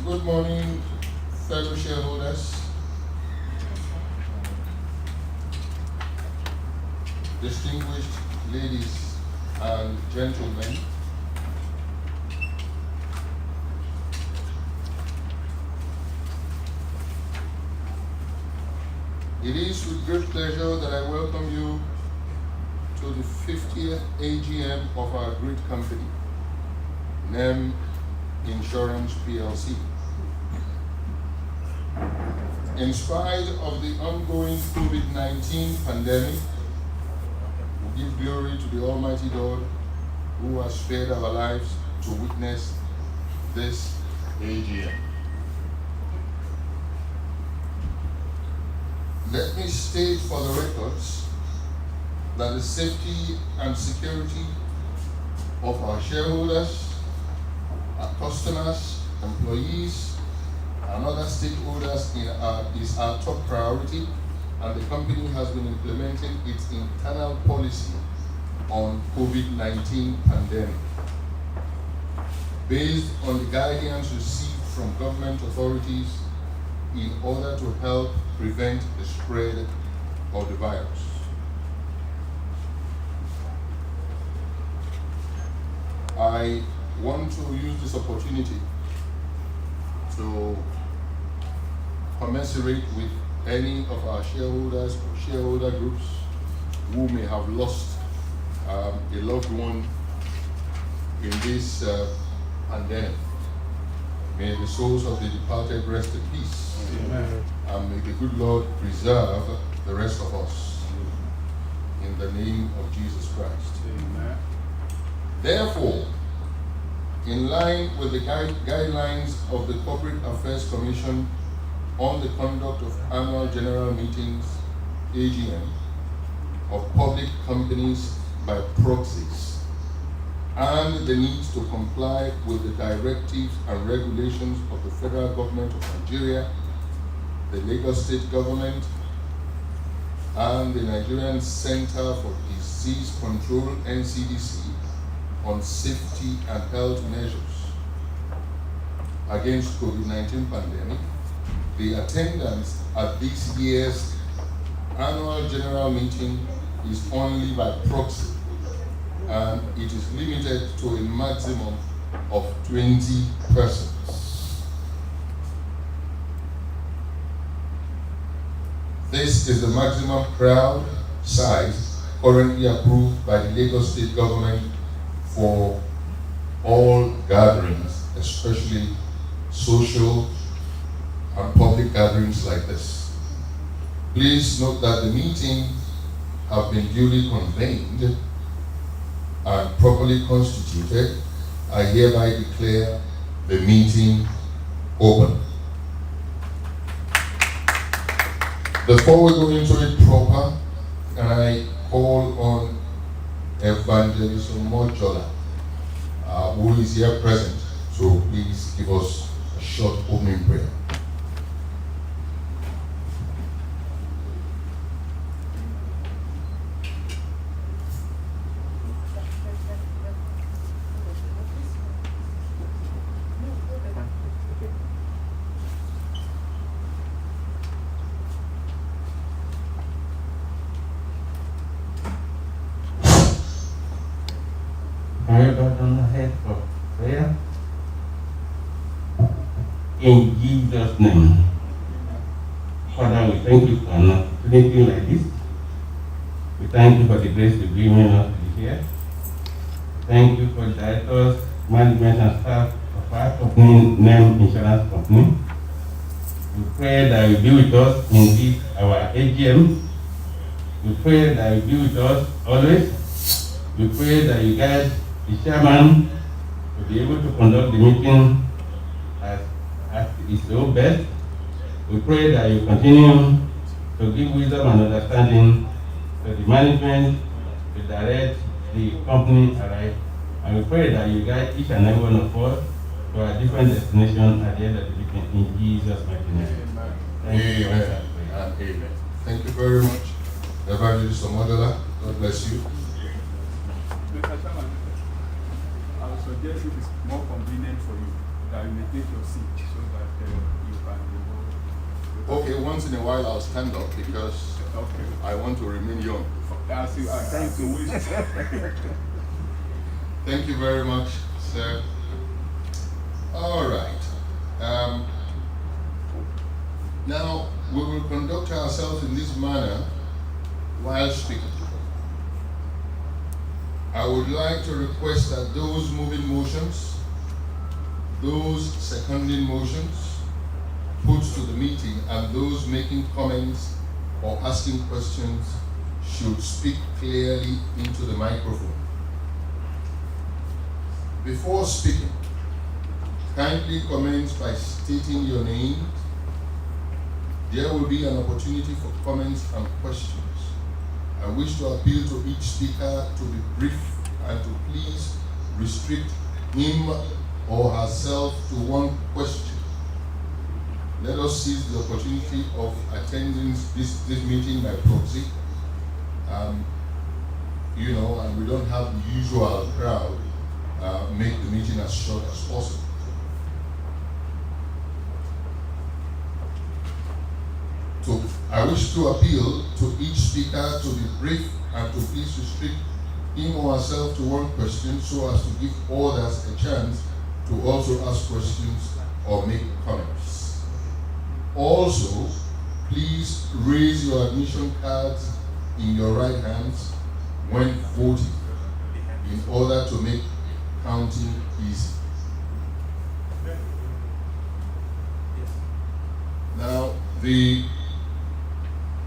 Good morning, fellow shareholders, distinguished ladies and gentlemen. It is with great pleasure that I welcome you to the 50th AGM of our great company, NEM Insurance PLC. In spite of the ongoing COVID-19 pandemic, we give glory to the Almighty God who has spared our lives to witness this AGM. Let me state for the records that the safety and security of our shareholders, our customers, employees, and other stakeholders is our top priority, and the company has been implementing its internal policy on COVID-19 pandemic. Based on the guidance received from government authorities in order to help prevent the spread of the virus. I want to use this opportunity to commiserate with any of our shareholders or shareholder groups who may have lost a loved one in this pandemic. May the souls of the departed rest in peace. Amen. And may the good Lord preserve the rest of us. In the name of Jesus Christ. Amen. Therefore, in line with the guidelines of the Corporate Affairs Commission on the conduct of annual general meetings, AGM, of public companies by proxies, and the need to comply with the directives and regulations of the federal government of Nigeria, the Lagos State government, and the Nigerian Center for Disease Control, NCDC, on safety and health measures against COVID-19 pandemic, the attendance at this year's annual general meeting is only by proxy, and it is limited to a maximum of 20 persons. This is the maximum crowd size currently approved by the Lagos State government for all gatherings, especially social and public gatherings like this. Please note that the meeting have been duly convened and properly constituted. I hereby declare the meeting open. Before we go into it proper, can I call on Evangelist Mojola, who is here present, so please give us a short opening prayer. On the head for prayer. In Jesus' name. Father, we thank you for an opportunity like this. We thank you for the grace to bring us to be here. Thank you for the directors, management, and staff of our company, NEM Insurance Company. We pray that you be with us in this, our AGM. We pray that you be with us always. We pray that you guide the chairman to be able to conduct the meeting as his own best. We pray that you continue to give wisdom and understanding to the management to direct the company aright. And we pray that you guide each and every one of us to a different destination at the end of the meeting in Jesus' mighty name. Thank you. Amen. Thank you very much, Evangelist Omodola. God bless you. Mr. Chairman, I would suggest it is more convenient for you that you may take your seat so that you can go. Okay, once in a while I'll stand up because Okay. I want to remain young. That's you. I'm trying to wish. Thank you very much, sir. All right. Now, we will conduct ourselves in this manner while speaking. I would like to request that those moving motions, those seconding motions, put to the meeting, and those making comments or asking questions should speak clearly into the microphone. Before speaking, kindly comment by stating your name. There will be an opportunity for comments and questions. I wish to appeal to each speaker to be brief and to please restrict him or herself to one question. Let us seize the opportunity of attending this meeting by proxy. And we don't have the usual crowd. Make the meeting as short as possible. So I wish to appeal to each speaker to be brief and to please restrict him or herself to one question so as to give others a chance to also ask questions or make comments. Also, please raise your admission cards in your right hands when voting in order to make counting easy. Now, the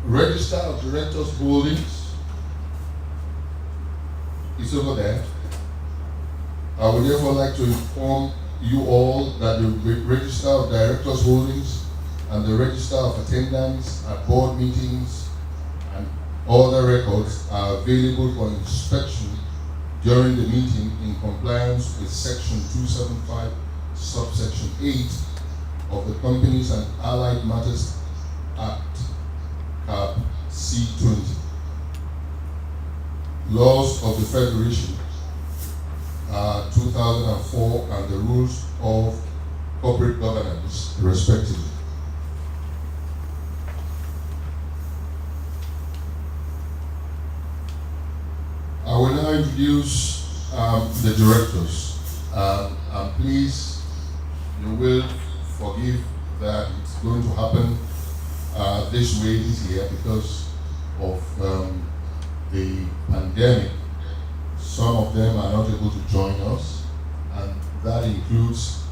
Register of Directors Holdings is over there. I would therefore like to inform you all that the Register of Directors Holdings and the Register of Attendance at board meetings and other records are available for inspection during the meeting in compliance with Section 275, subsection 8 of the Companies and Allied Matters Act, Cap C20. Laws of the Federation 2004 and the Rules of Corporate Governance, respectively. I will now introduce the directors. And please, you will forgive that it's going to happen this way this year because of the pandemic. Some of them are not able to join us, and that includes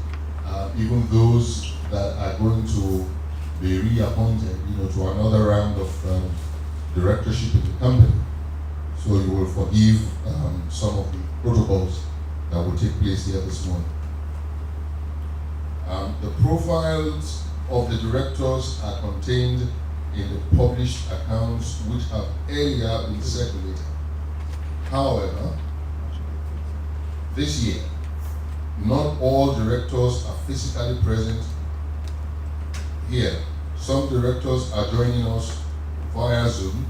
even those that are going to be reappointed, to another round of directorship in the company. So you will forgive some of the protocols that will take place here this morning. The profiles of the directors are contained in the published accounts which have earlier been circulated. However, this year, not all directors are physically present here. Some directors are joining us via Zoom.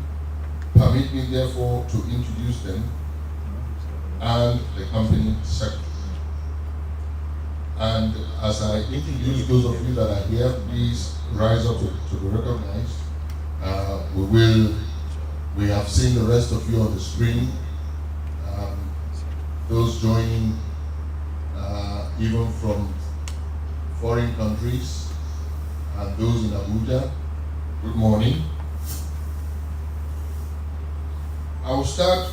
Permit me, therefore, to introduce them and the company secretary. And as I introduce those of you that are here, please rise up to be recognized. We have seen the rest of you on the screen. Those joining even from foreign countries, and those in Abuja, good morning. I will start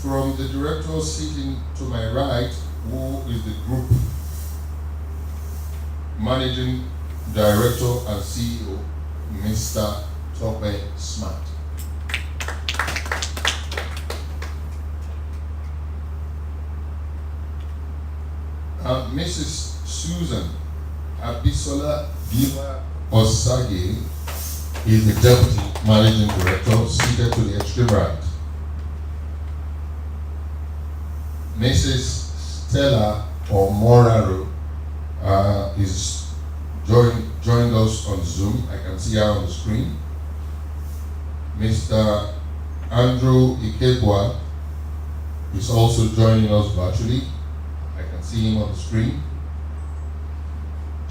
from the director sitting to my right, who is the group managing director and CEO, Mr. Tope Smart. Mrs. Susan Abisola Diva Osage is the deputy managing director, seated to the extreme right. Mrs. Stella Omoraro is joined us on Zoom. I can see her on the screen. Mr. Andrew Ikebwa is also joining us virtually. I can see him on the screen.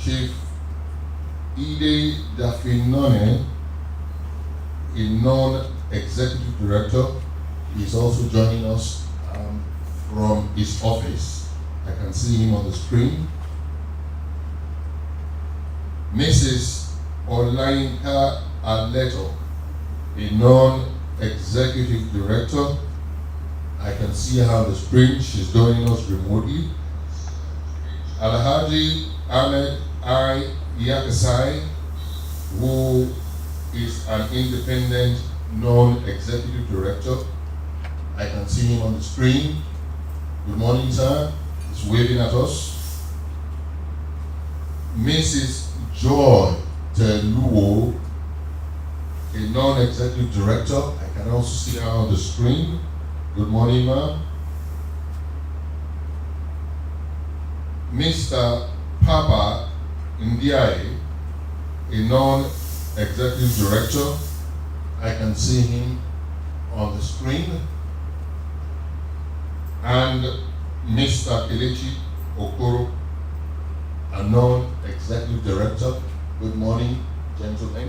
Chief Ide Dafinone, a non-executive director, is also joining us from his office. I can see him on the screen. Mrs. Olayinka Aleto, a non-executive director. I can see her on the screen. She's joining us remotely. Alhaji Ahmed I. Yakasai, who is an independent non-executive director. I can see him on the screen. Good morning, sir. He's waving at us. Mrs. Joy Teluo, a non-executive director. I can also see her on the screen. Good morning, ma'am. Mr. Papa Ndiaye, a non-executive director. I can see him on the screen. And Mr. Kelechi Okoro, a non-executive director. Good morning, gentlemen.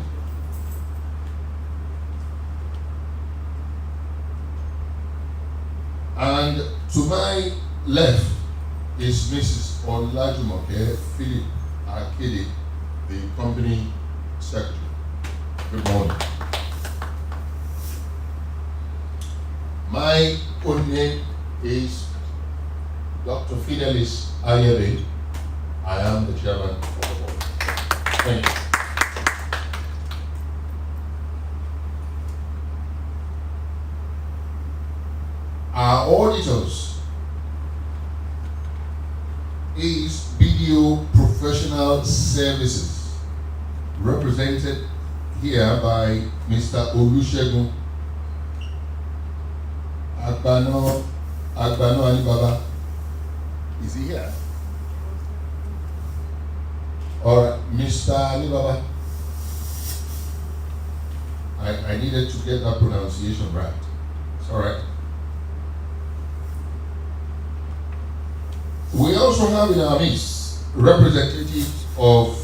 And to my left is Mrs. Olajumoke Philip Akede, the company secretary. Good morning. My own name is Dr. Fidelis Ayebe. I am the chairman of the board. Thank you. Our auditors is BDO Professional Services, represented here by Mr. Olusegun Agbano Alibaba. Is he here? Or Mr. Alibaba? I needed to get that pronunciation right. It's all right. We also have in our midst representatives of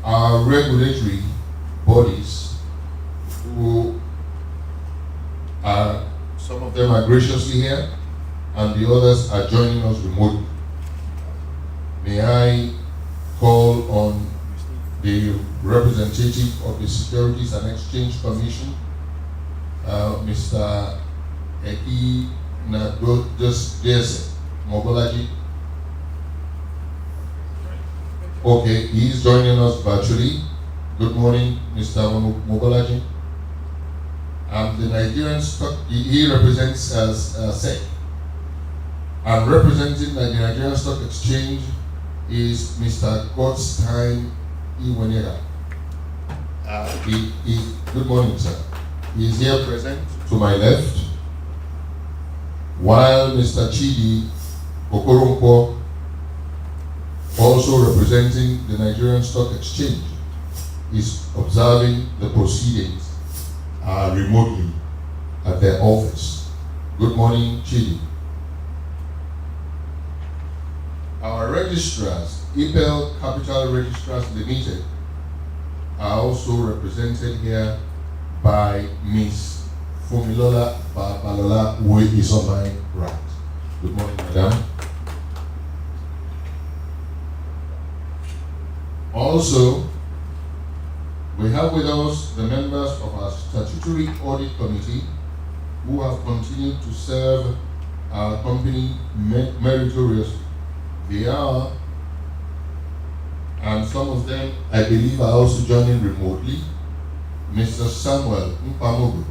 our regulatory bodies who are, some of them are graciously here and the others are joining us remotely. May I call on the representative of the Securities and Exchange Commission, Mr. Eki Nagodese Mogolaji. Okay, he is joining us virtually. Good morning, Mr. Mogolaji. The Nigerian stock, he represents as SEC. And representing the Nigerian Stock Exchange is Mr. Godstein Iwenera. Good morning, sir. He is here present to my left, while Mr. Chidi Okorompo, also representing the Nigerian Stock Exchange, is observing the proceedings remotely at their office. Good morning, Chidi. Our registrars, IPEL Capital Registrars Limited, are also represented here by Ms. Fumilola Babalola, who is on my right. Good morning, madam. Also, we have with us the members of our statutory audit committee who have continued to serve our company meritoriously. They are, and some of them I believe are also joining remotely, Mr. Samuel Mpamogu.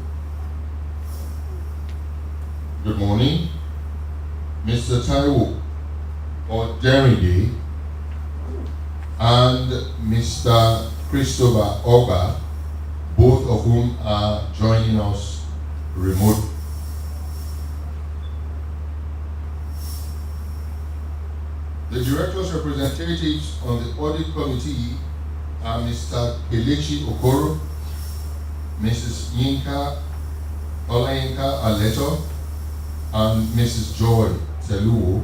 Good morning. Mr. Taiwo Oderinde and Mr. Christopher Oba, both of whom are joining us remotely. The director's representatives on the audit committee are Mr. Kelechi Okoro, Mrs. Olayinka Aleto, and Mrs. Joy Teluo,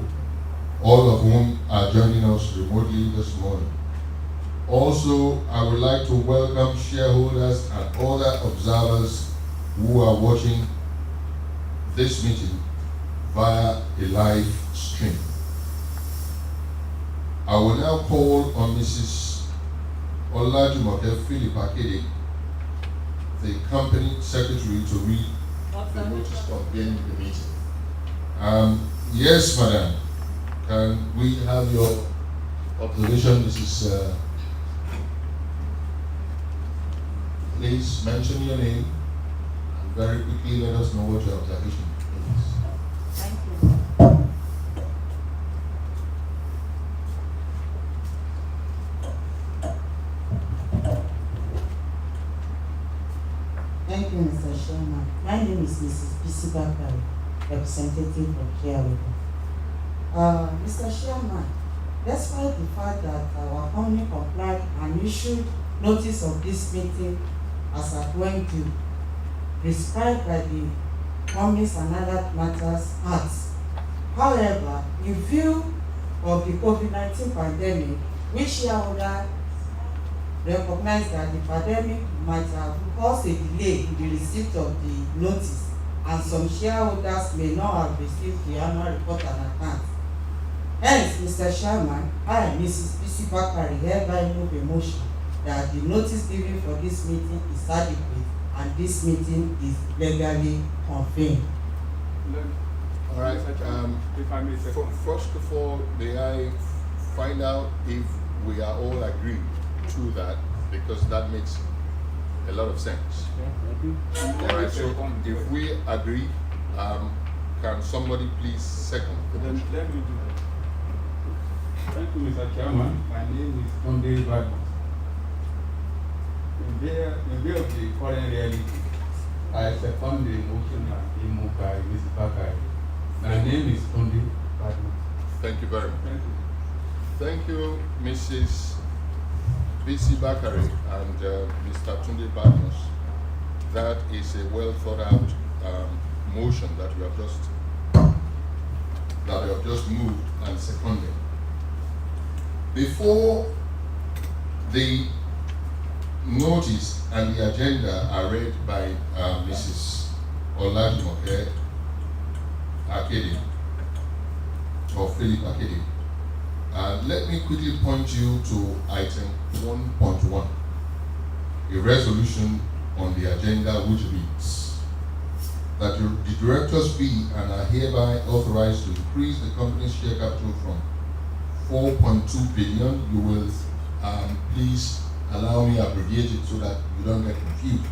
all of whom are joining us remotely this morning. Also, I would like to welcome shareholders and other observers who are watching this meeting via a live stream. I will now call on Mrs. Olajumoke Philip Akede, the company secretary, to read the notice convening the meeting. Yes, madam. Can we have your observation, Mrs. Please mention your name and very quickly let us know what your observation is. Thank you. Thank you, Mr. Chairman. My name is Mrs. Bisi Bakari, representative of Shareholder. Mr. Chairman, despite the fact that our company complied and issued notice of this meeting as at when due, prescribed by the Companies and Other Matters Act. However, in view of the COVID-19 pandemic, which shareholders recognize that the pandemic might have caused a delay in the receipt of the notice, and some shareholders may not have received the annual report and account. Hence, Mr. Chairman, I, Mrs. Bisi Bakari, hereby move a motion that the notice given for this meeting is adequate and this meeting is legally convened. All right. If I may say something. First of all, may I find out if we are all agreed to that, because that makes a lot of sense. All right. So if we agree, can somebody please second the Then motion? let me do that. Thank you, Mr. Chairman. My name is Tunde Badmus. In view of the current reality, I second the motion being moved by Mr. Bakari. My name is Tunde Badmus. Thank you very much. Thank you. Thank you, Mrs. Bisi Bakari and Mr. Tunde Badmus. That is a well thought out motion that we have just moved and seconded. Before the notice and the agenda are read by Mrs. Olajumoke Akede or Philip Akede, let me quickly point you to item 1.1, a resolution on the agenda which reads that the directors be and are hereby authorized to increase the company's share capital from 4.2 billion. You will please allow me to abbreviate it so that you don't get confused.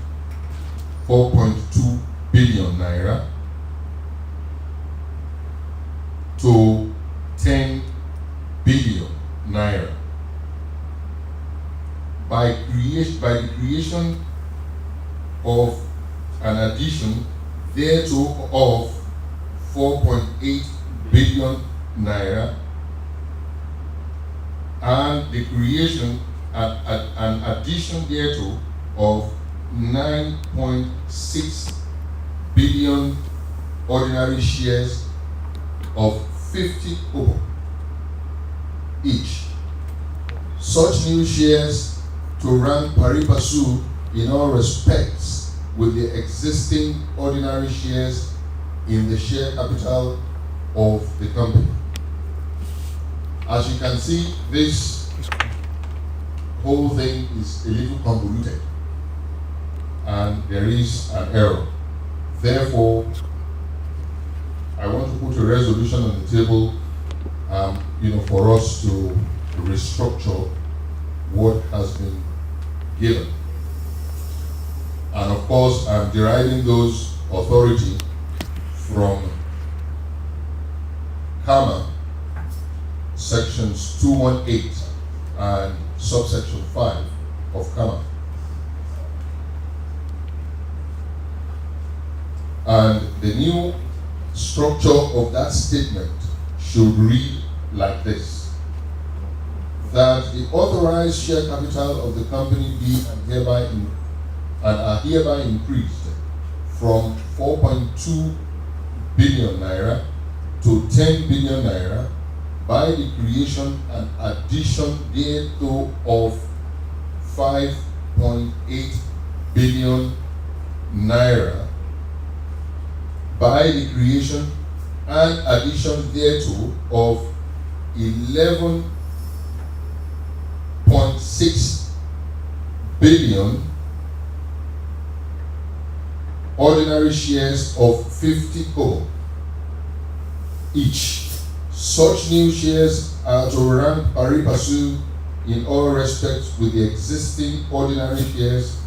4.2 billion naira to 10 billion naira by the creation of an addition thereto of 4.8 billion naira and the creation an addition thereto of 9.6 billion ordinary shares of 50 kobo each. Such new shares to rank pari passu in all respects with the existing ordinary shares in the share capital of the company. As you can see, this whole thing is a little convoluted and there is an error. Therefore, I want to put a resolution on the table, for us to restructure what has been given. And of course, I'm deriving those authority from KAMA sections 218 and subsection 5 of KAMA. And the new structure of that statement should read like this: that the authorized share capital of the company be and are hereby increased from 4.2 billion naira to 10 billion naira by the creation and addition thereto of 5.8 billion naira by the creation and addition thereto of 11.6 billion ordinary shares of 50 kobo each. Such new shares are to rank pari passu in all respects with the existing ordinary shares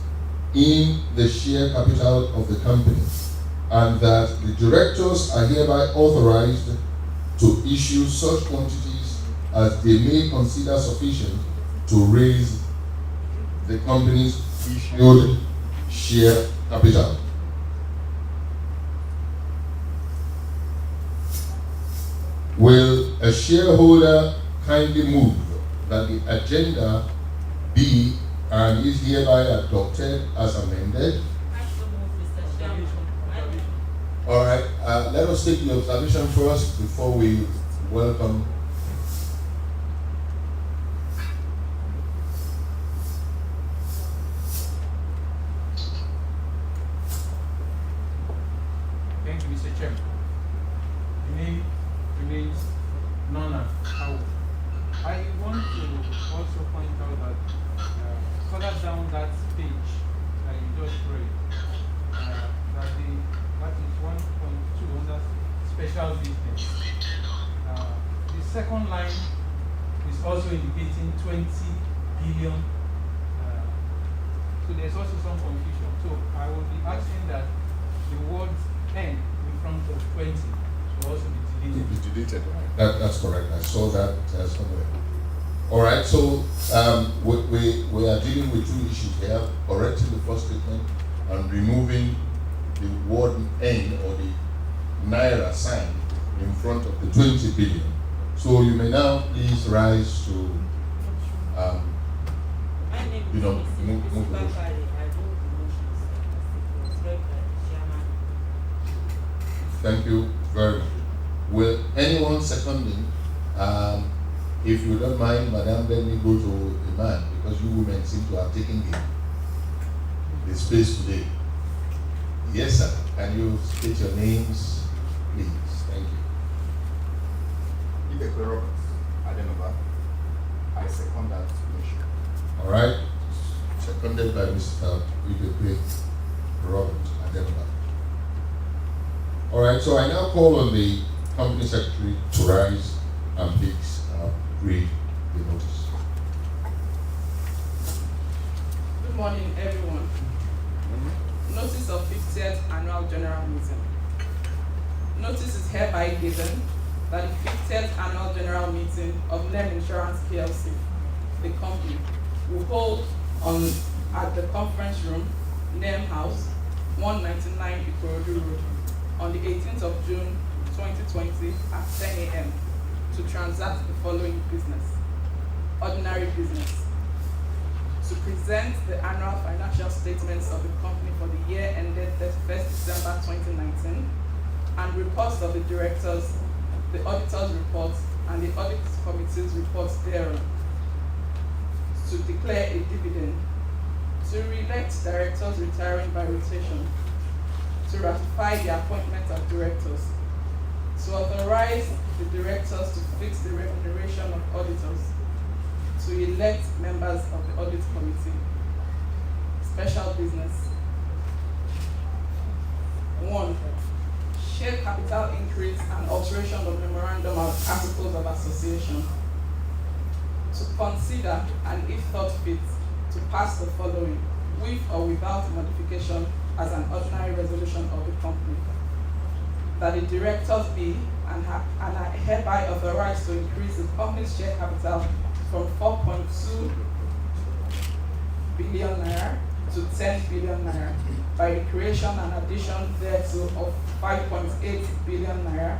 in the share capital of the company, and that the directors are hereby authorized to issue such quantities as they may consider sufficient to raise the company's issued share capital. Will a shareholder kindly move that the agenda be and is hereby adopted as amended? All right, let us take the observation first before we welcome. Thank you, Mr. Chairman. The name remains Nona How. I want to also point out that further down that page that you just read, that is 1.2 under special business. The second line is also indicating 20 billion. So there's also some confusion. So I will be asking that the word N in front of 20 should also be deleted. Be deleted, right? That's correct. I saw that somewhere. All right, so we are dealing with two issues here: correcting the first statement and removing the word N or the Naira sign in front of the 20 billion. So you may now please rise to, My name is move Mrs. the motion. Bakari. I do the motions. It was read by the chairman. Thank you very much. Will anyone seconding? If you don't mind, madam, let me go to the man, because you women seem to have taken the space today. Yes, sir. Can you state your names, please? Thank you. Ibekwe Roberts, Adenova. I second that motion. All right. Seconded by Mr. Ibekwe Robert Ademba. All right. So I now call on the company secretary to rise and please read the notice. Good morning, everyone. Notice of 50th Annual General Meeting. Notice is hereby given that the 50th Annual General Meeting of NEM Insurance PLC, the company, will hold at the conference room, NEM House, 199 Ikorodu Road, on the 18th of June 2020 at 10 a.m. to transact the following business. Ordinary business. To present the annual financial statements of the company for the year ended 31st December 2019, and reports of the directors, the auditor's reports, and the audit committee's reports thereon. To declare a dividend. To re-elect directors retiring by rotation. To ratify the appointment of directors. To authorize the directors to fix the remuneration of auditors. To elect members of the audit committee. Special business. 1. Share capital increase and alteration of memorandum of articles of association. To consider and, if thought fit, to pass the following, with or without modification, as an ordinary resolution of the company. That the directors be and are hereby authorized to increase the company's share capital from 4.2 billion naira to 10 billion naira by the creation and addition thereto of 5.8 billion naira,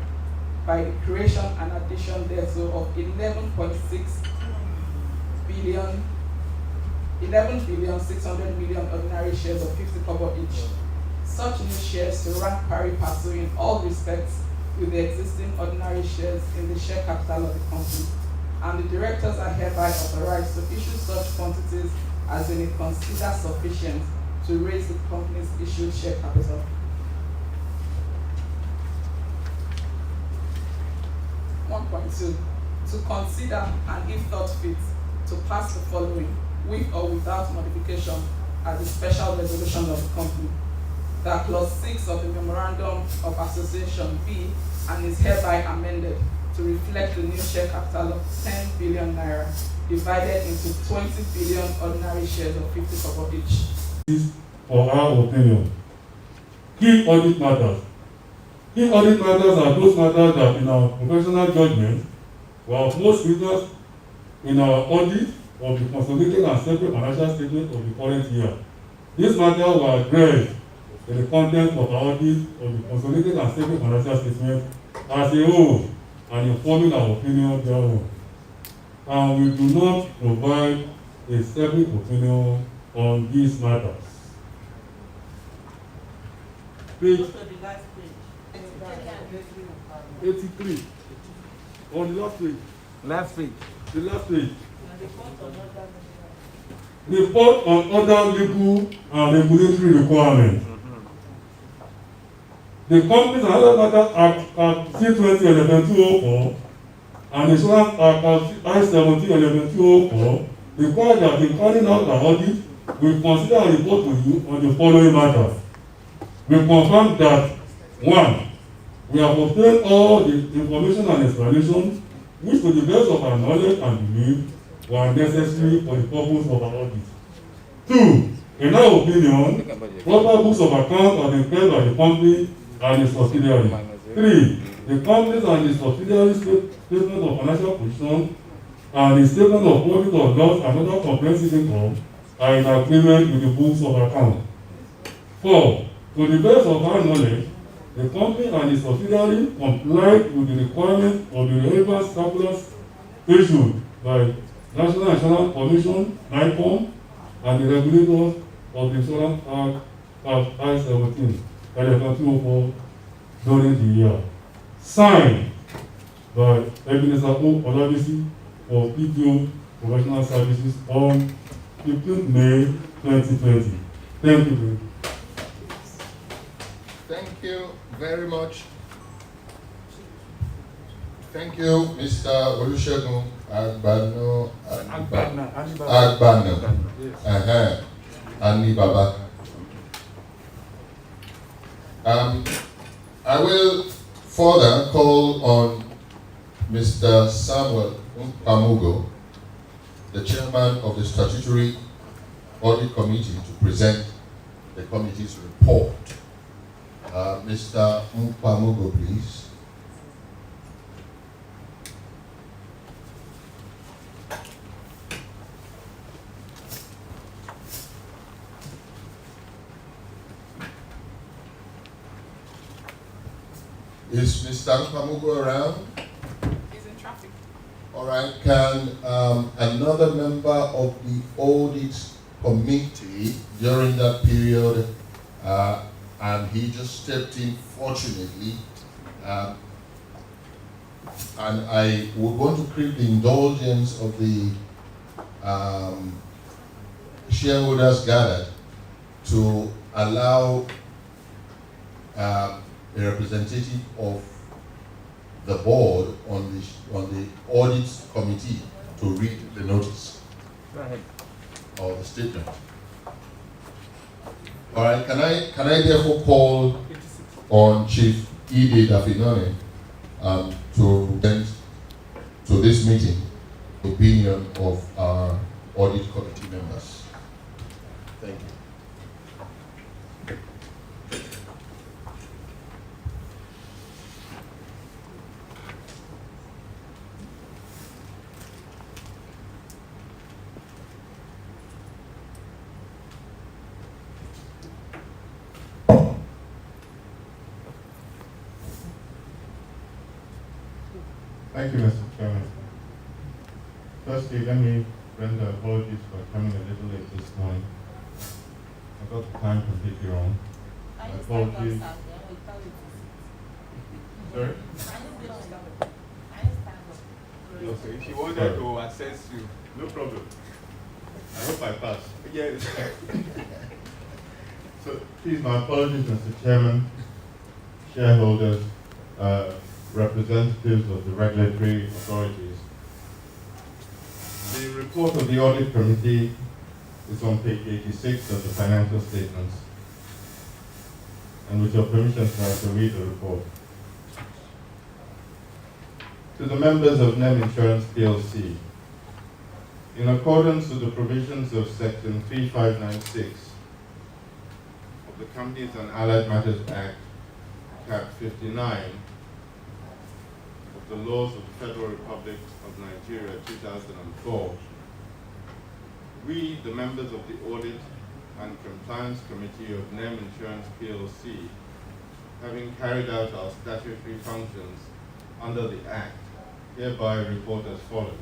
by the creation and addition thereto of 11,600,000,000 ordinary shares of 50 kobo each. Such new shares to rank pari passu in all respects with the existing ordinary shares in the share capital of the company, and the directors are hereby authorized to issue such quantities has been considered sufficient to raise the company's issued share capital. One point two, to consider and if thought fit, to pass the following, with or without modification, as a special resolution of the company. That clause 6 of the Memorandum of Association be and is hereby amended to reflect the new share capital of 10 billion naira divided into 20 billion ordinary shares of 50 kobo each. For our opinion, key audit matters. Key audit matters are those matters that in our professional judgment were of most interest in our audit of the consolidated and separate financial statement of the current year. These matters were addressed in the content of our audit of the consolidated and separate financial statement as a whole and informing our opinion thereon. And we do not provide a separate opinion on these matters. Page Go to the last page. 83. On the last page. Last week. The last page. And report on other Report on other legal and regulatory requirements. The companies and other matters Act C20 Element 204 and Insurance Act I-17 Element 204 require that in carrying out an audit, we consider and report to you on the following matters. We confirm that 1. We have obtained all the information and explanation which to the best of our knowledge and belief were necessary for the purpose of our audit. 2. In our opinion, proper books of account have been kept by the company and its subsidiary. 3. The companies and its subsidiary statement of financial position and the statement of profit or loss and other comprehensive income are in agreement with the books of account. 4. To the best of our knowledge, the company and its subsidiary complied with the requirements of the relevant circulars issued by National Insurance Commission, NICOM, and the regulators of the Insurance Act I-17, Element 204, during the year. Signed by Ebenezer O. Olabisi for PTO Professional Services on 15 May 2020. Thank you very much. Thank you very much. Thank you, Mr. Olusegun Agbano. Yes. Anibaba. I will further call on Mr. Samuel Mpamugo, the chairman of the Statutory Audit Committee, to present the committee's report. Mr. Mpamugo, please. Is Mr. Mpamugo around? He's in traffic. All right. Can another member of the audit committee during that period, and he just stepped in fortunately, and I would want to crave the indulgence of the shareholders gathered to allow a representative of the board on the audit committee to read the notice. Go ahead. Or the statement. All right. Can I therefore call on Chief Ide Dafinone to present to this meeting the opinion of our audit committee members. Thank you. Thank you, Mr. Chairman. Firstly, let me render apologies for coming a little late this morning. I got the time completely wrong. I My just stand up, apologies. sir, then we tell you to sit. Sorry? I just stand up. I just stand up. Okay, if you wanted to assess you. No problem. I hope I pass. Yes. So, please, my apologies, Mr. Chairman, shareholders, representatives of the regulatory authorities. The report of the Audit Committee is on page 86 of the financial statements. And with your permission, sir, I shall read the report. To the members of NEM Insurance PLC, in accordance with the provisions of Section 3596 of the Companies and Allied Matters Act, Cap 59 of the laws of the Federal Republic of Nigeria 2004, we, the members of the Audit and Compliance Committee of NEM Insurance PLC, having carried out our statutory functions under the Act, hereby report as follows.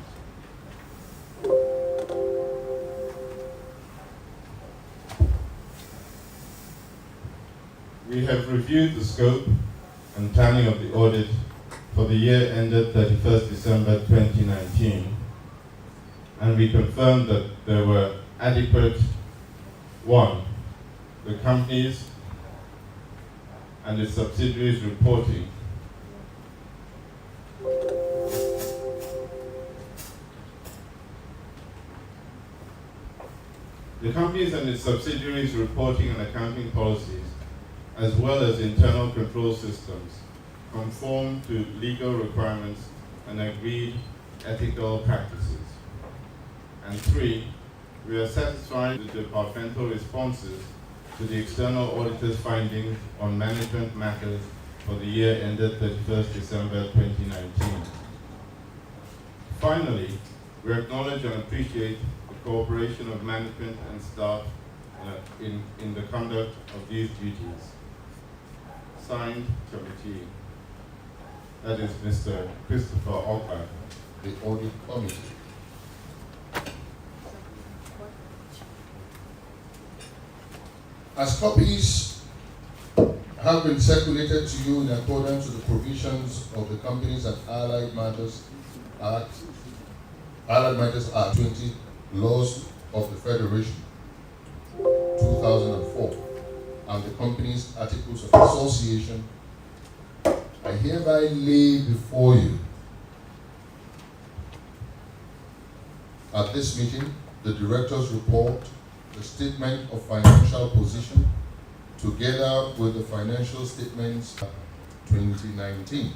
We have reviewed the scope and planning of the audit for the year ended 31st December 2019, and we confirmed that there were adequate, 1, the companies and its subsidiaries reporting and accounting policies, as well as internal control systems, conform to legal requirements and agreed ethical practices. And 3, we are satisfied with the departmental responses to the external auditor's findings on management matters for the year ended 31st December 2019. Finally, we acknowledge and appreciate the cooperation of management and staff in the conduct of these duties. Signed, Committee. That is Mr. Christopher Oka. The Audit Committee. As copies have been circulated to you in accordance with the provisions of the Companies and Allied Matters Act, 20 Laws of the Federation, 2004, and the Company's Articles of Association, I hereby lay before you at this meeting the Director's Report, the Statement of Financial Position, together with the financial statements 2019.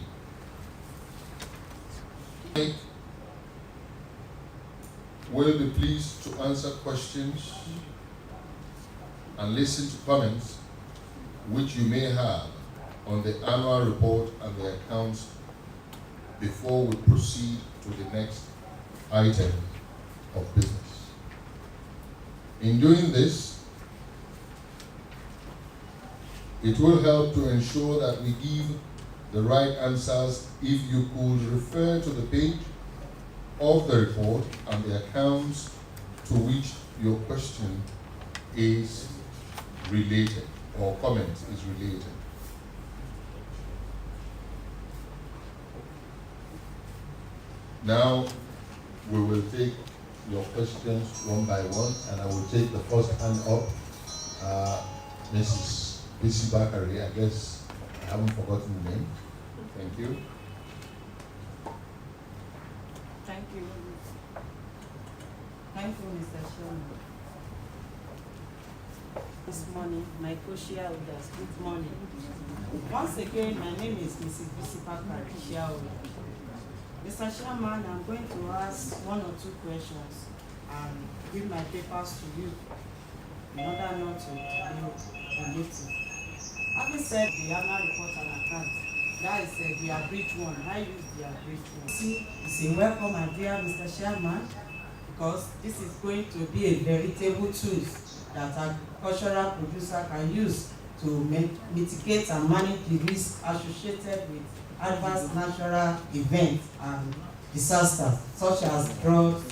I will be pleased to answer questions and listen to comments which you may have on the annual report and the accounts before we proceed to the next item of business. In doing this, it will help to ensure that we give the right answers. If you could refer to the page of the report and the accounts to which your question is related or comment is related. Now we will take your questions one by one, and I will take the first hand up. Mrs. Bisi Bakari, I guess I haven't forgotten the name. Thank you. Thank you. Thank you, Mr. Chairman. This morning, my co-shareholders, good morning. Once again, my name is Mrs. Bisi Bakari, shareholder. Mr. Chairman, I'm going to ask 1 or 2 questions and give my papers to you in order not to delay the meeting. Having said the annual report and account, that is the abridged one. I use the abridged one. See, it's a welcome idea, Mr. Chairman, because this is going to be a veritable tool that agricultural producer can use to mitigate and manage the risk associated with adverse natural events and disasters such as drought,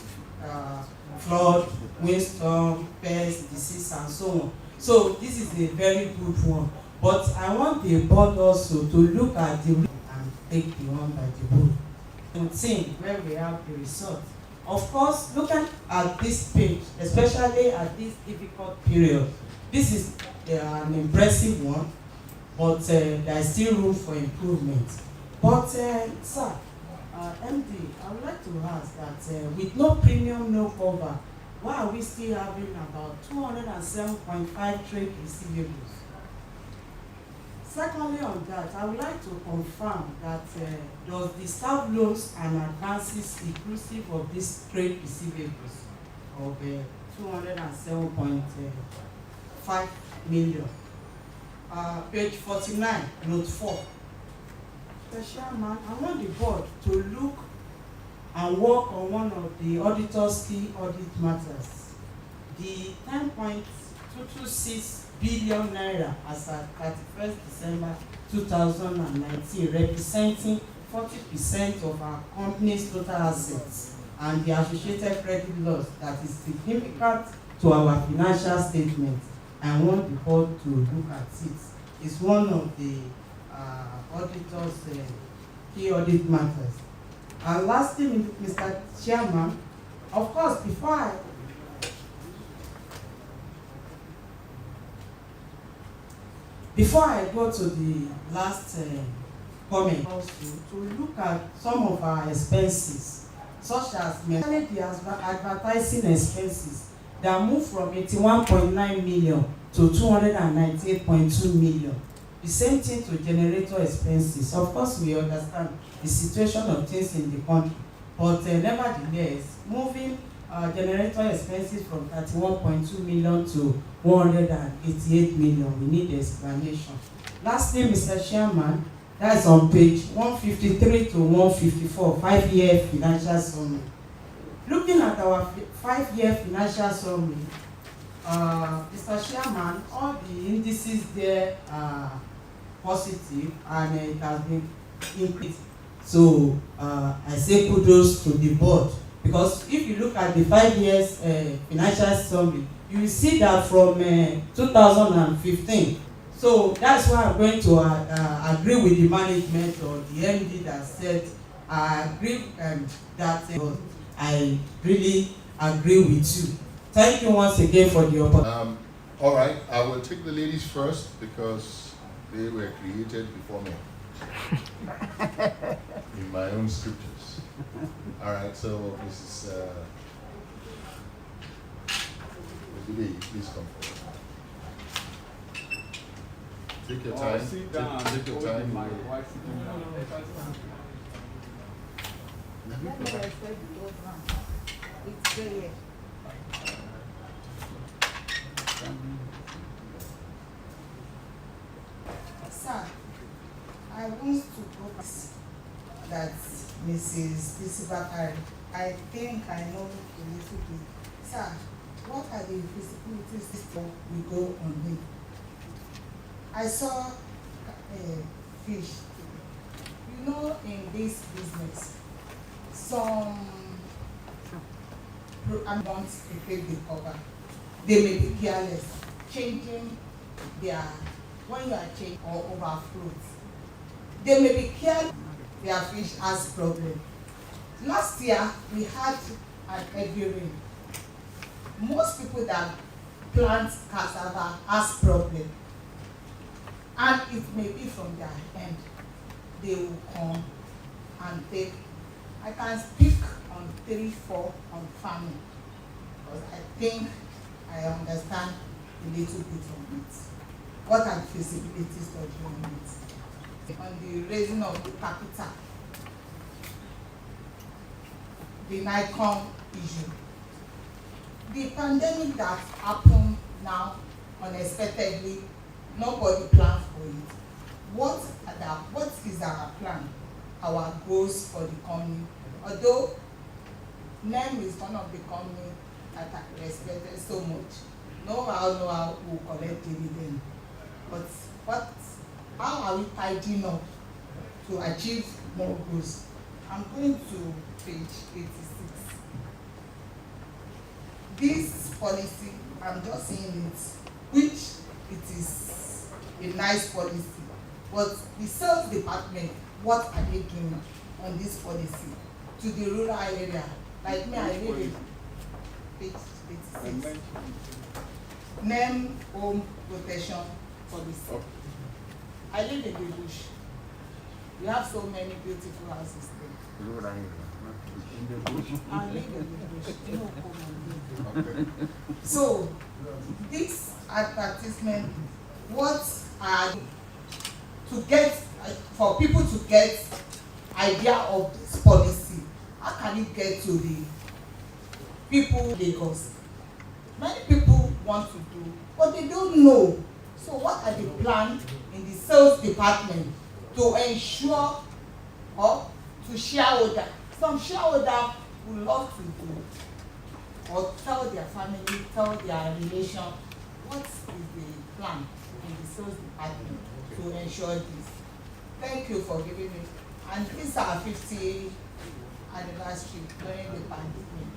flood, windstorm, pest, disease, and so on. So this is a very good one. But I want the board also to look at the and take the one by the board. The thing where we have the result Of course, looking at this page, especially at this difficult period, this is an impressive one, but there is still room for improvement. But sir, MD, I would like to ask that with no premium, no cover, why are we still having about 207.5 trade receivables? Secondly on that, I would like to confirm that does the staff loans and advances inclusive of these trade receivables of 207.5 million? Page 49, note 4. Mr. Chairman, I want the board to look and work on one of the auditor's key audit matters. The 10.226 billion naira as at 31st December 2019, representing 40% of our company's total assets and the associated credit loss that is significant to our financial statement. I want the board to look at it. It's one of the auditor's key audit matters. And lastly, Mr. Chairman, of course, before I go to the last comment, also to look at some of our expenses, such as mainly the advertising expenses that moved from 81.9 million to 298.2 million. The same thing to generator expenses. Of course, we understand the situation of things in the country, but nevertheless, moving generator expenses from 31.2 million to 188 million, we need explanation. Lastly, Mr. Chairman, that's on page 153 to 154, 5-year financial summary. Looking at our 5-year financial summary, Mr. Chairman, all the indices there are positive and it has been increased. So I say kudos to the board, because if you look at the 5 years financial summary, you will see that from 2015. So that's why I'm going to agree with the management or the MD that said I agree that I really agree with you. Thank you once again for the opportunity. All right, I will take the ladies first because they were created before me in my own scriptures. All right, so Mrs. Please come forward. Take your time. Sit down. Take your time. Why sitting down? Sir, I want to go back that Mrs. Bisibakari, I think I know a little bit. Sir, what are the feasibilities before we go on it? I saw a fish. You know, in this business, some amounts to pay the cover. They may be careless, changing their, when you are changing or overflows. They may be careless, their fish has problem. Last year, we had an heavy rain. Most people that plant cassava has problem. And it may be from their end. They will come and take. I can speak on 3-4 on farming, because I think I understand a little bit of it. What are the feasibilities for doing it? On the raising of the capital, the NICOM issue, the pandemic that happened now unexpectedly, nobody planned for it. What is our plan, our goals for the company? Although NEM is one of the companies that I respected so much, no how we collect dividend. But how are we tidying up to achieve more goals? I'm going to page 86. This policy, I'm just saying it, which it is a nice policy, but the sales department, what are they doing on this policy to the rural area Like me, I live in page 86. NEM home protection policy. I live in the bush. We have so many beautiful houses there. In the bush. I live in the bush. You know, come and live. So, this advertisement, what are to get for people to get idea of this policy? How can it get to the people in Lagos? Many people want to do, but they don't know. So what are the plans in the sales department to ensure or to shareholder? Some shareholder would love to do or tell their family, tell their relation, what is the plan in the sales department to ensure this. Thank you for giving me. And this is our 50th anniversary during the pandemic.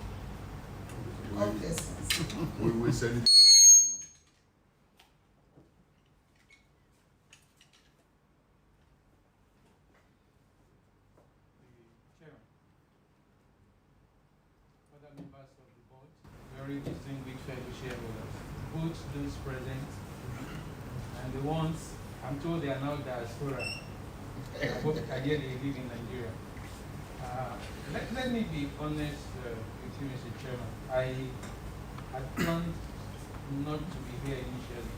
God bless us. We will send it. Chairman, other members of the board, very distinguished fellow shareholders, both those present and the ones I'm told they are now diaspora. I hope I hear they live in Nigeria. Let me be honest with you, Mr. Chairman. I had planned not to be here initially,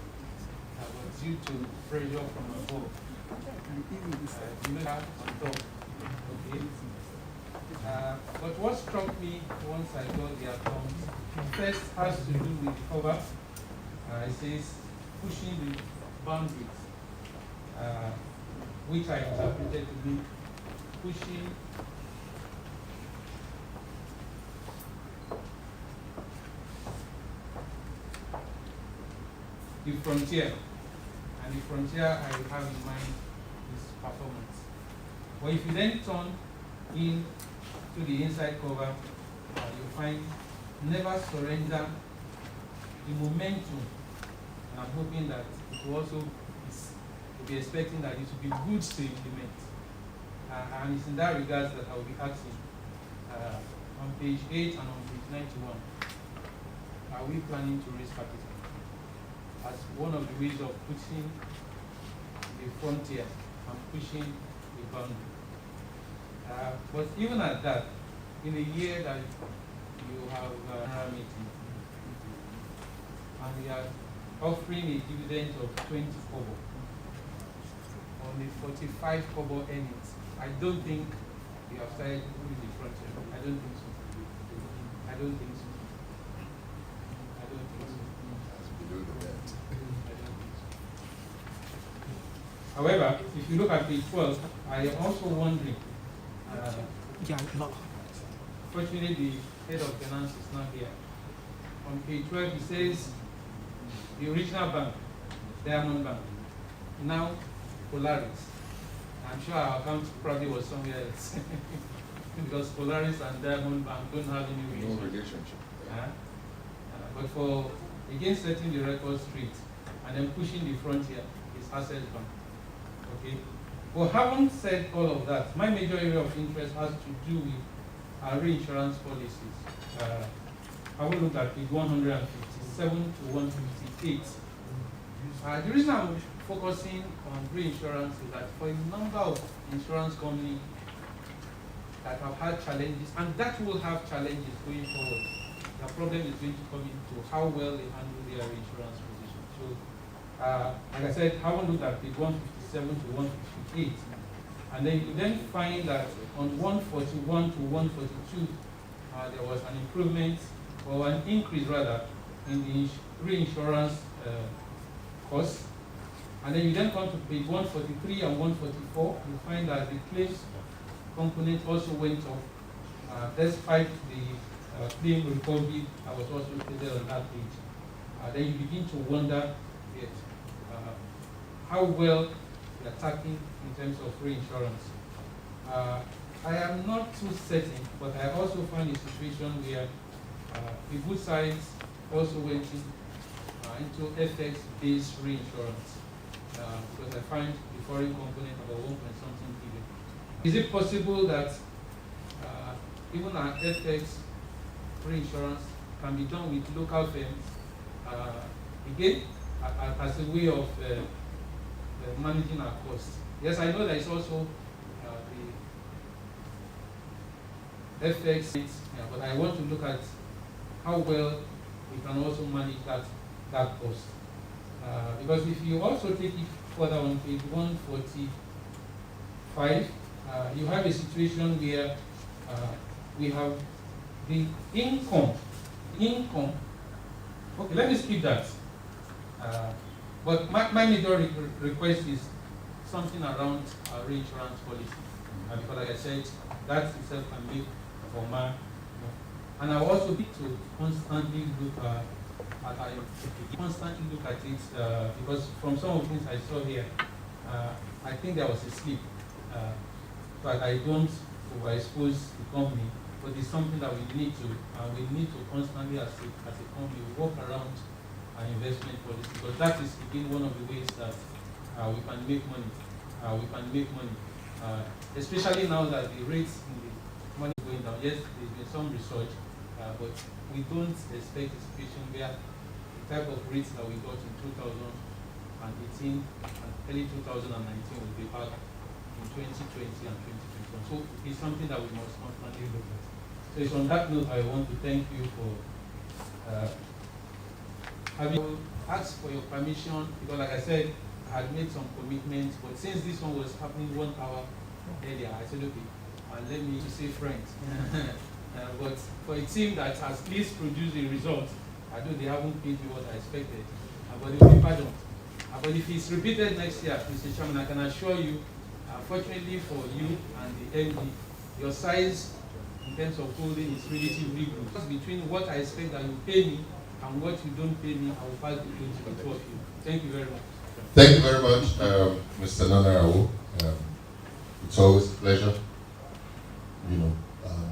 but due to pressure from above. You know that on top. Okay. But what struck me once I got the account first has to do with the cover. It says pushing the boundaries, which I interpreted to be pushing the frontier. And the frontier I have in mind is performance. But if you then turn in to the inside cover, you find never surrender the momentum. And I'm hoping that it will also be expecting that it will be good to implement. And it's in that regard that I will be asking on page 8 and on page 91, are we planning to raise capital as one of the ways of pushing the frontier and pushing the boundary? But even at that, in a year that you have a meeting, and we are offering a dividend of 20 kobo on the 45 kobo earnings, I don't think we have started moving the frontier. I don't think so. I don't think so. I don't think so. However, if you look at page 12, I am also wondering, fortunately the head of finance is not here. On page 12 it says the original bank, Diamond Bank, now Polaris. I'm sure our account probably was somewhere else because Polaris and Diamond Bank don't have any relationship. But for again setting the record straight and then pushing the frontier is Access Bank. Okay. But having said all of that, my major area of interest has to do with our reinsurance policies. I will look at page 157 to 158. The reason I'm focusing on reinsurance is that for a number of insurance companies that have had challenges, and that will have challenges going forward, the problem is going to come into how well they handle their reinsurance position. So, like I said, I will look at page 157 to 158. And then you then find that on 141 to 142, there was an improvement, or an increase rather, in the reinsurance costs. And then you then come to page 143 and 144, you find that the claims component also went up, despite the claim recovery that was also stated on that page. Then you begin to wonder how well we are tackling in terms of reinsurance. I am not too certain, but I also find a situation where the good sides also went into FX-based reinsurance, because I find the foreign component about 1 point something billion. Is it possible that even our FX reinsurance can be done with local firms, again, as a way of managing our costs. Yes, I know there is also the FX, but I want to look at how well we can also manage that cost. Because if you also take it further on page 145, you have a situation where we have the income. Okay, let me skip that. But my major request is something around our reinsurance policy. Because like I said, that itself can make for my, and I also need to constantly look at it, because from some of the things I saw here, I think there was a slip, but I don't overexpose the company, but it's something that we need to constantly as a company work around our investment policy, because that is again one of the ways that we can make money. Especially now that the rates in the money is going down. Yes, there's been some research, but we don't expect a situation where the type of rates that we got in 2018 and early 2019 will be back in 2020 and 2021. So it's something that we must constantly look at. So it's on that note I want to thank you for having asked for your permission, because like I said, I had made some commitments, but since this one was happening 1 hour earlier, I said, okay, let me say friends. But for a team that has at least produced a result, although they haven't paid me what I expected, but they will be pardoned. But if it's repeated next year, Mr. Chairman, I can assure you, fortunately for you and the MD, your size in terms of holding is relatively good. Between what I expect that you pay me and what you don't pay me, I will pass the bill to the two of you. Thank you very much. Thank you very much, Mr. Nanarawo. It's always a pleasure,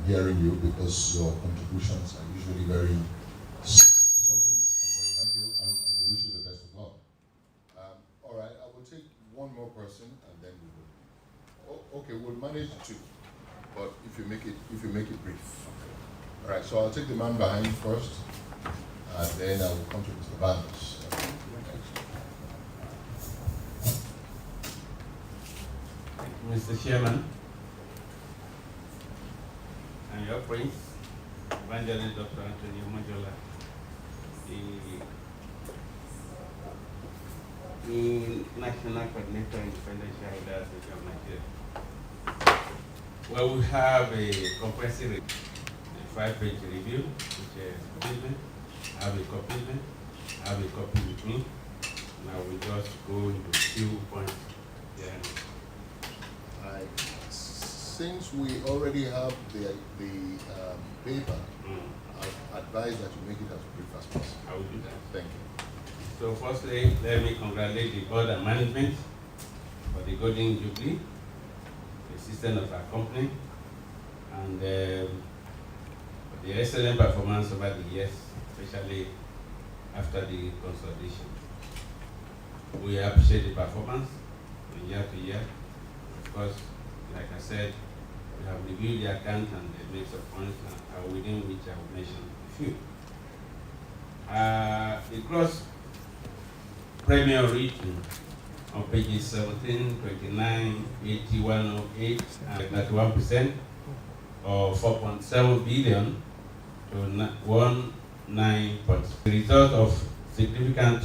hearing you, because your contributions are usually very exciting and very thank you, and we wish you the best of luck. All right, I will take one more person and then we will. Okay, we'll manage the two, but if you make it brief. All right, so I'll take the man behind you first, and then I will come to Mr. Barnes. Mr. Chairman, and your prince, Evangelist Dr. Anthony Majola, the National Coordinator in Financial Association of Nigeria. Well, we have a comprehensive 5-page review, which is complement. I have a complement, I have a copy with me. Now we just go into a few points here. Since we already have the paper, I'd advise that you make it as brief as possible. I will do that. Thank you. So firstly, let me congratulate the board and management for the Golden Jubilee, the system of our company, and for the excellent performance over the years, especially after the consolidation. We appreciate the performance from year to year. Of course, like I said, we have reviewed the account and the mix of points, within which I will mention a few. The gross premium written on pages 17, 29, 80, 108, and 91%, or 4.7 billion to 19. The result of significant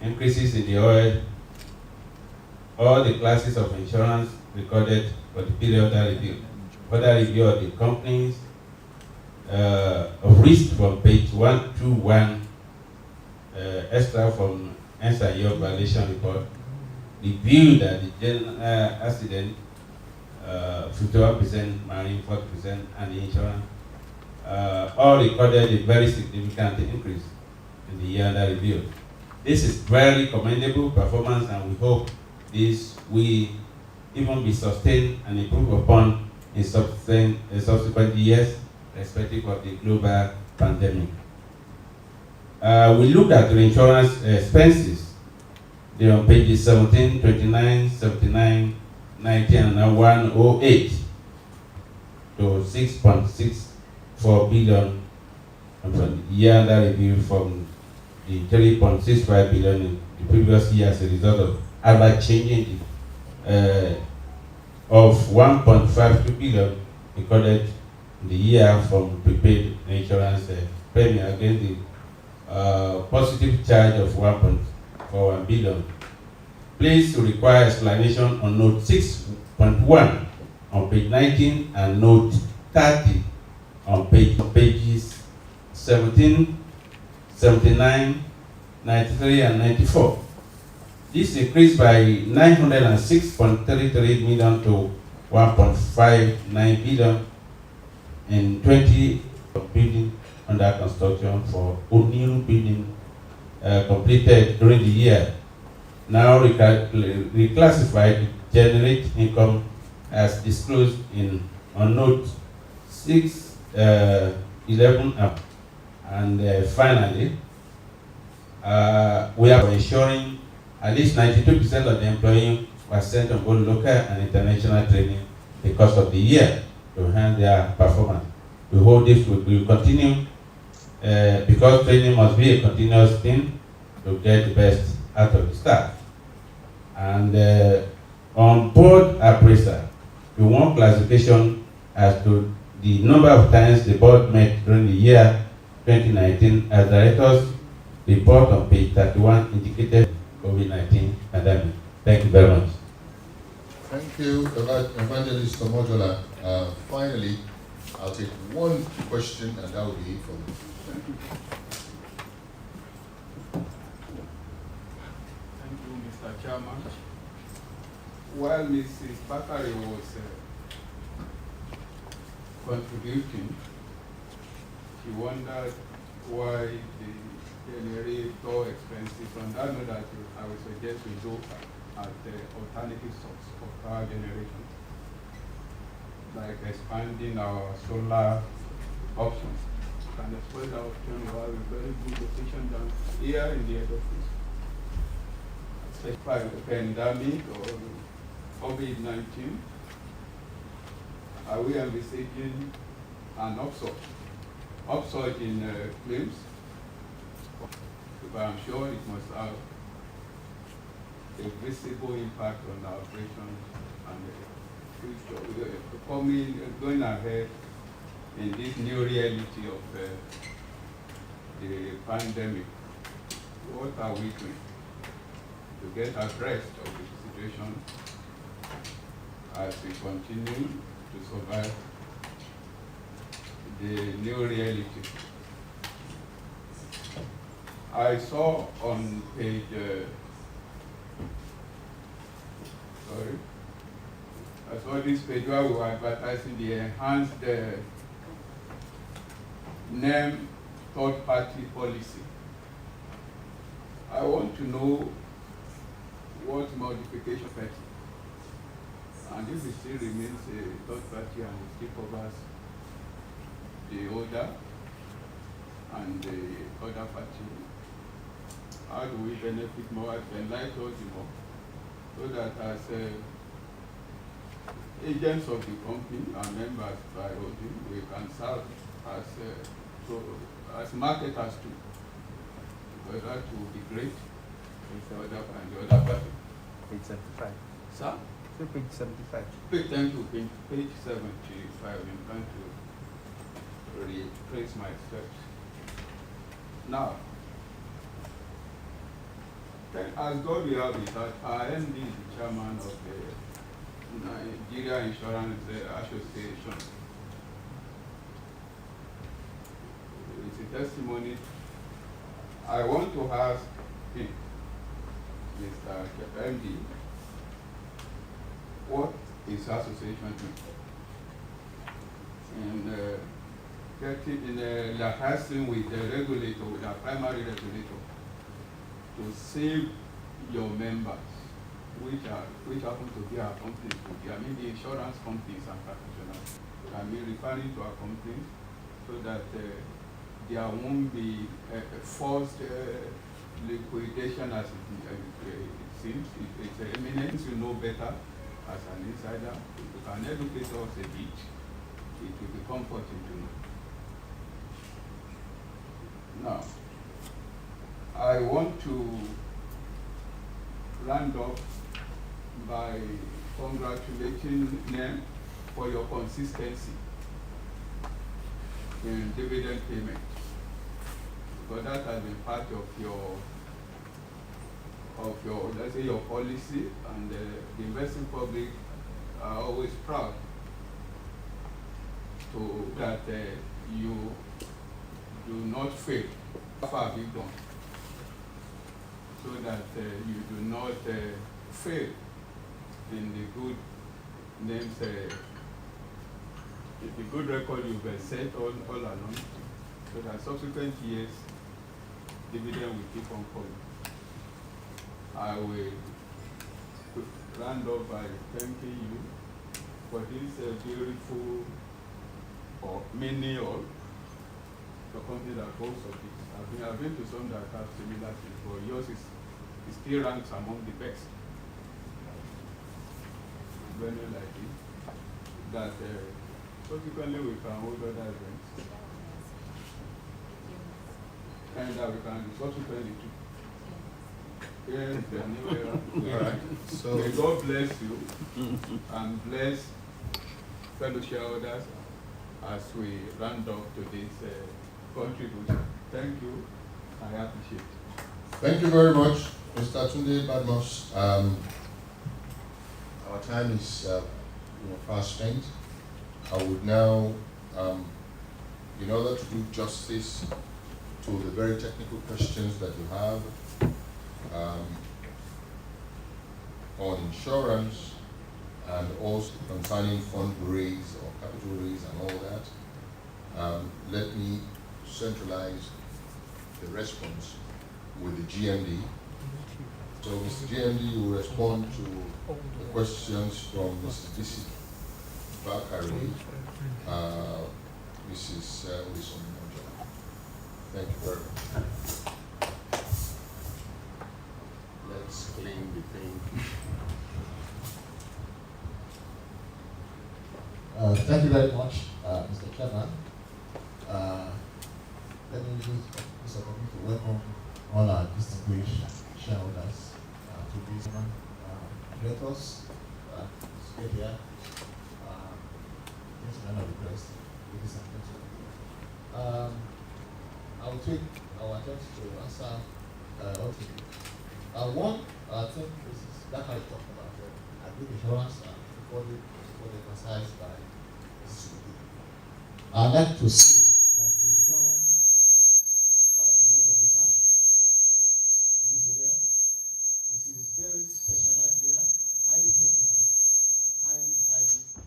increases in the oil, all the classes of insurance recorded for the period under review. Further review of the companies of risk from page 121, extra from SIO valuation report, reviewed that the general accident, 51%, marine 40%, and the insurance, all recorded a very significant increase in the year under review. This is very commendable performance, and we hope this will even be sustained and improved upon in subsequent years, irrespective of the global pandemic. We looked at the insurance expenses. They are on pages 17, 29, 79, 90, and now 108 to 6.64 4 billion and from the year under review from the 3.65 billion in the previous year as a result of other changing of 1.52 billion recorded in the year from prepaid insurance premium against the positive charge of 1.41 billion. Please require explanation on note 6.1 on page 19 and note 30 on pages 17, 79, 93 and 94. This increased by 906.33 million to 1.59 billion in 20 building under construction for new building completed during the year. Now reclassified to generate income as disclosed on note 6, 11 up. And finally, we are ensuring at least 92% of the employees were sent on both local and international training because of the year to enhance their performance. We hope this will continue because training must be a continuous thing to get the best out of the staff. And on board appraiser, we want classification as to the number of times the board met during the year 2019 as directors report on page 31 indicated COVID-19 pandemic. Thank you very much. Thank you, Evangelist Omojola. Finally, I'll take one question and that will be it for me. Thank you, Mr. Chairman. While Mrs. Bakari was contributing, she wondered why the generator expenses. On that note, that I would suggest we look at the alternative source of power generation, like expanding our solar options. And exploit our option, we have a very good location down here in the head office. By the pandemic or COVID-19, are we envisaging an upsurge in claims? But I'm sure it must have a visible impact on our operations and the future. Going ahead in this new reality of the pandemic, what are we doing to get abreast of the situation as we continue to survive the new reality? I saw on page, I saw this page where we were advertising the enhanced NEM third-party policy. I want to know what modification effect, and if it still remains a third party and it still covers the order and the other party, how do we benefit more, enlighten us more, so that as agents of the company and members by Audit, we can serve as marketers too. Because that will be great. The other party. Page 75. Sir? So page 75. Page 10 to page 75. I'm trying to retrace my steps. Now, as God will have it, our MD is the chairman of the Nigeria Insurance Association. It's a testimony. I want to ask him, Mr. MD, what is association doing? And getting in liaison with the regulator, with our primary regulator, to save your members, which happen to be our companies, the insurance companies and practitioners. Referring to our companies so that there won't be forced liquidation as it seems. It's eminent. You know better as an insider. If you can educate us a bit, it will be comforting to know. Now, I want to round off by congratulating NEM for your consistency in dividend payment, because that has been part of your, let's say, your policy, and the investing public are always proud to that you do not fail. How far have you gone? So that you do not fail in the good names, the good record you've set all along, so that subsequent years dividend will keep on coming. I will round up by thanking you for this beautiful mini or the company that boasts of it. I've been to some that have similar things, but yours is still ranks among the best. Very like it. That subsequently we can hold other events, and that we can subsequently do. Yes, anyway. All right. So may God bless you and bless fellow shareholders as we round up to this contribution. Thank you. I appreciate it. thank you very much, Mr. Tunde Badmus. Our time is fast spent. I would now, in order to do justice to the very technical questions that you have on insurance and also concerning fund raise or capital raise and all that, let me centralize the response with the GMD. So Mr. GMD will respond to the questions from Mrs. Bisi Bakari, Mrs. Wilson. Thank you very much. Let's clean the thing. Thank you very much, Mr. Chairman. Let me use this opportunity to welcome all our distinguished shareholders to this directors, stay here, gentlemen of the press, ladies and gentlemen. I will take our attempt to answer one, I think this is that I talked about agri insurance and before emphasized by Mrs. I'd like to say that we've done quite a lot of research in this area. It's a very specialized area, highly technical, highly technical,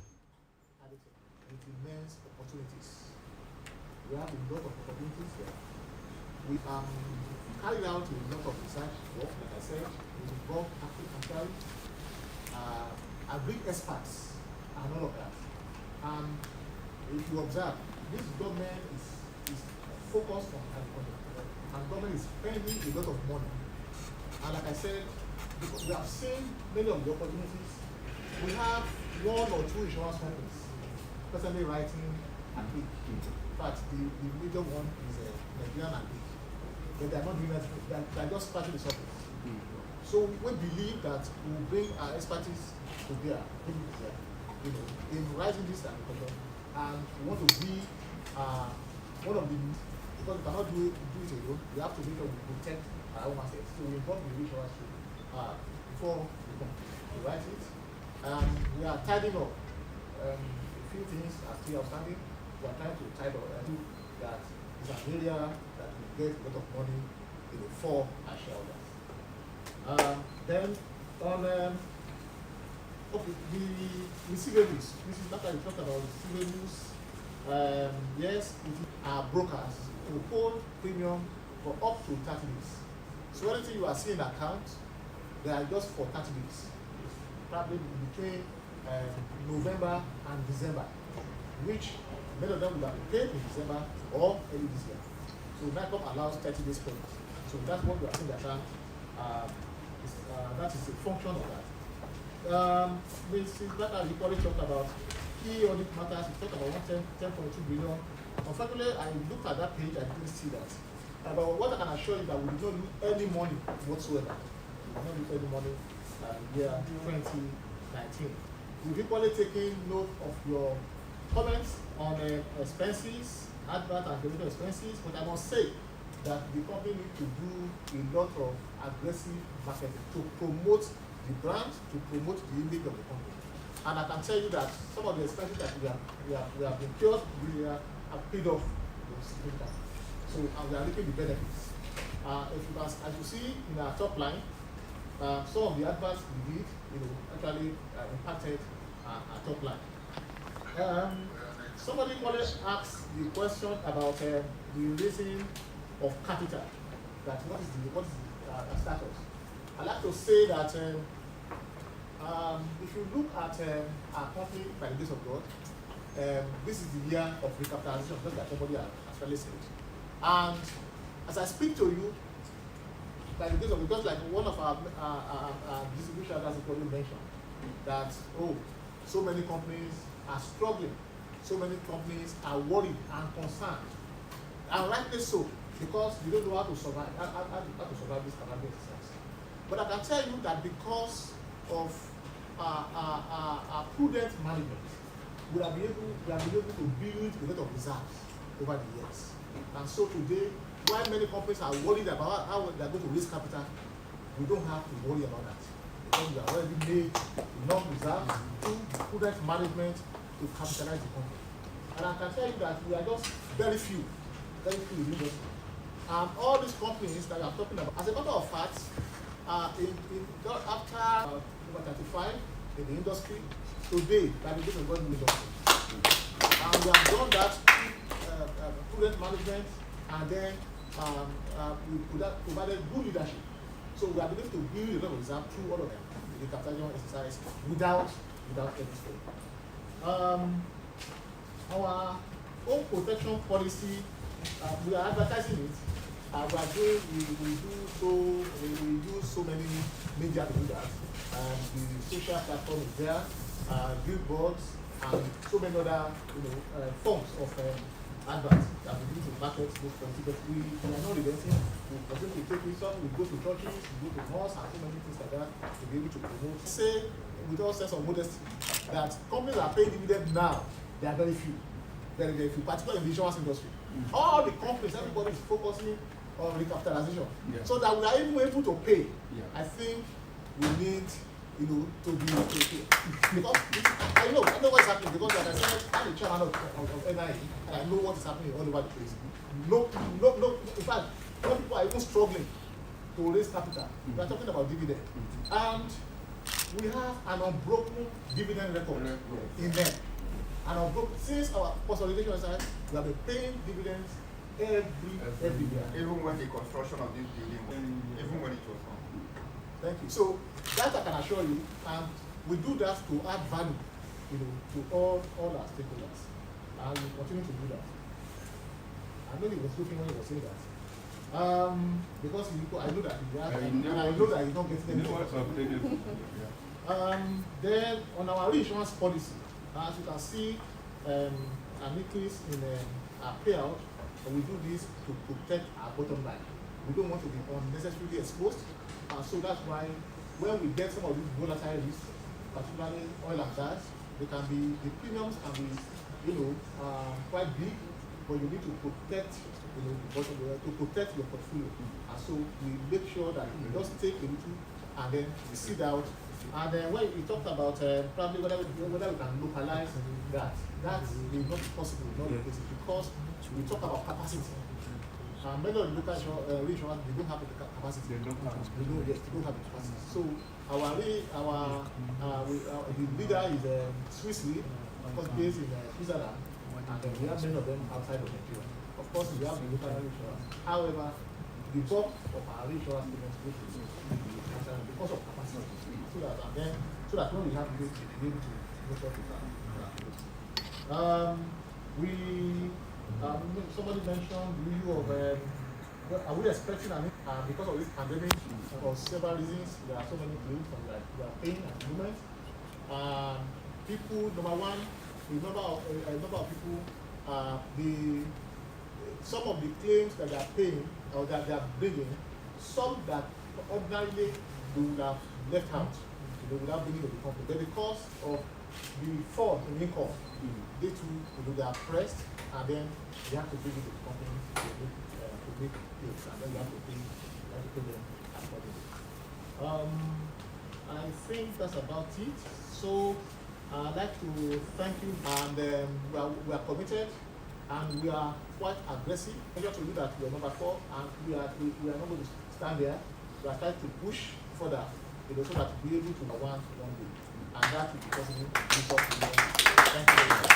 with immense opportunities. We have a lot of opportunities there. We carried out a lot of research work, like I said, we involved actually agri experts and all of that. If you observe, this government is focused on agriculture, and government is spending a lot of money. And like I said, because we have seen many of the opportunities, we have one or two insurance companies personally writing agri. In fact, the major one is Nigerian agri, but they are not doing that. They are just scratching the surface. So we believe that we will bring our expertise to bear, in writing this agriculture, and we want to be one of the, because we cannot do it alone. We have to make sure we protect our own assets. So we involve the insurance before we write it. We are tidying up a few things are still outstanding. We are trying to tidy up that is an area that will get a lot of money for our shareholders. Then on okay, the receivables. Mrs. Baka, you talked about receivables. Yes, our brokers will hold premium for up to 30 days. So anything you are seeing in account, they are just for 30 days. Probably between November and December, which many of them will have been paid in December or early this year. So NICOM allows 30 days payment. So that's what we are seeing in account. That is a function of that. Mrs. Baka, you probably talked about key audit matters. You talked about 10.2 billion. Unfortunately, I looked at that page, I didn't see that. But what I can assure you is that we did not lose any money whatsoever. We did not lose any money year 2019. We've equally taken note of your comments on expenses, advert and delivery expenses, but I must say that the company needs to do a lot of aggressive marketing to promote the brand, to promote the image of the company. And I can tell you that some of the expenses that we have incurred this year have paid off significantly. So we are reaping the benefits. As you see in our top line, some of the adverts we did, actually impacted our top line. Somebody always asks the question about the raising of capital. That what is the status? I like to say that if you look at our company by the grace of God, this is the year of recapitalization, just like somebody has actually said. And as I speak to you, by the grace of God, just like one of our distribution has already mentioned, that so many companies are struggling, so many companies are worried and concerned, and rightly so, because they don't know how to survive, how to survive this pandemic exercise. But I can tell you that because of our prudent management, we have been able to build a lot of reserves over the years. And so today, while many companies are worried about how they are going to raise capital, we don't have to worry about that, because we have already made enough reserves through prudent management to capitalize the company. And I can tell you that we are just very few in the industry. And all these companies that I'm talking about, as a matter of fact, after over 35 in the industry, today, by the grace of God in the industry. And we have done that through prudent management, and then we provided good leadership. So we are able to build a lot of reserve through all of them, the capitalization exercise, without any strain. Our own protection policy, we are advertising it. We use so many media to do that. The social platform is there, billboards, and so many other forms of adverts that we do to market those policies. But we are not relenting. We continue to take research. We go to churches, we go to mosques, and so many things like that to be able to promote. Say, with all sense of modesty, that companies are paying dividends now. They are very few, very few, particularly in the insurance industry. All the companies, everybody is focusing on recapitalization, so that we are even able to pay. I think we need, to be because I know what's happening, because like I said, I'm the chairman of NIE, and I know what is happening all over the place. No. In fact, some people are even struggling to raise capital. We are talking about dividend, and we have an unbroken dividend record in them. And since our consolidation exercise, we have been paying dividends every year. Even when the construction of this building, even when it was on. Thank you. So that I can assure you, and we do that to add value, to all our stakeholders, and we continue to do that. I know he was looking when he was saying that, because I know that I know that he's not getting anything. Then on our reinsurance policy, as you can see, an increase in our payout, and we do this to protect our bottom line. We don't want to be unnecessarily exposed, so that's why when we get some of these volatile risks, particularly oil and gas, the premiums can be, quite big, but you need to protect, the bottom line, to protect your portfolio. And so we make sure that we just take a little and then we sit out. And then when we talked about probably whether we can localize that will not be possible in all the cases, because we talk about capacity. Many of the local reinsurance, they don't have the capacity. They don't have the capacity. So the leader is Swiss Re, of course based in Switzerland, and then we have many of them outside of Nigeria. Of course, we have the local reinsurance. However, the bulk of our reinsurance payments go to because of capacity. So that when we have to be able to make up with that. Somebody mentioned the issue of are we expecting because of this pandemic, for several reasons, there are so many claims we are paying at the moment. People, number one, a number of people, some of the claims that they are paying or that they are bringing, some that ordinarily they would have left out, without bringing to the company. But because of the fall in income, they too, they are pressed, and then they have to bring it to the company to make things, and then you have to pay them accordingly. I think that's about it. So I'd like to thank you, and we are committed, and we are quite aggressive. I just told you that we are number 4, and we are not going to stand there. We are trying to push further, so that we'll be able to one day, and that will be possible. Thank you very much.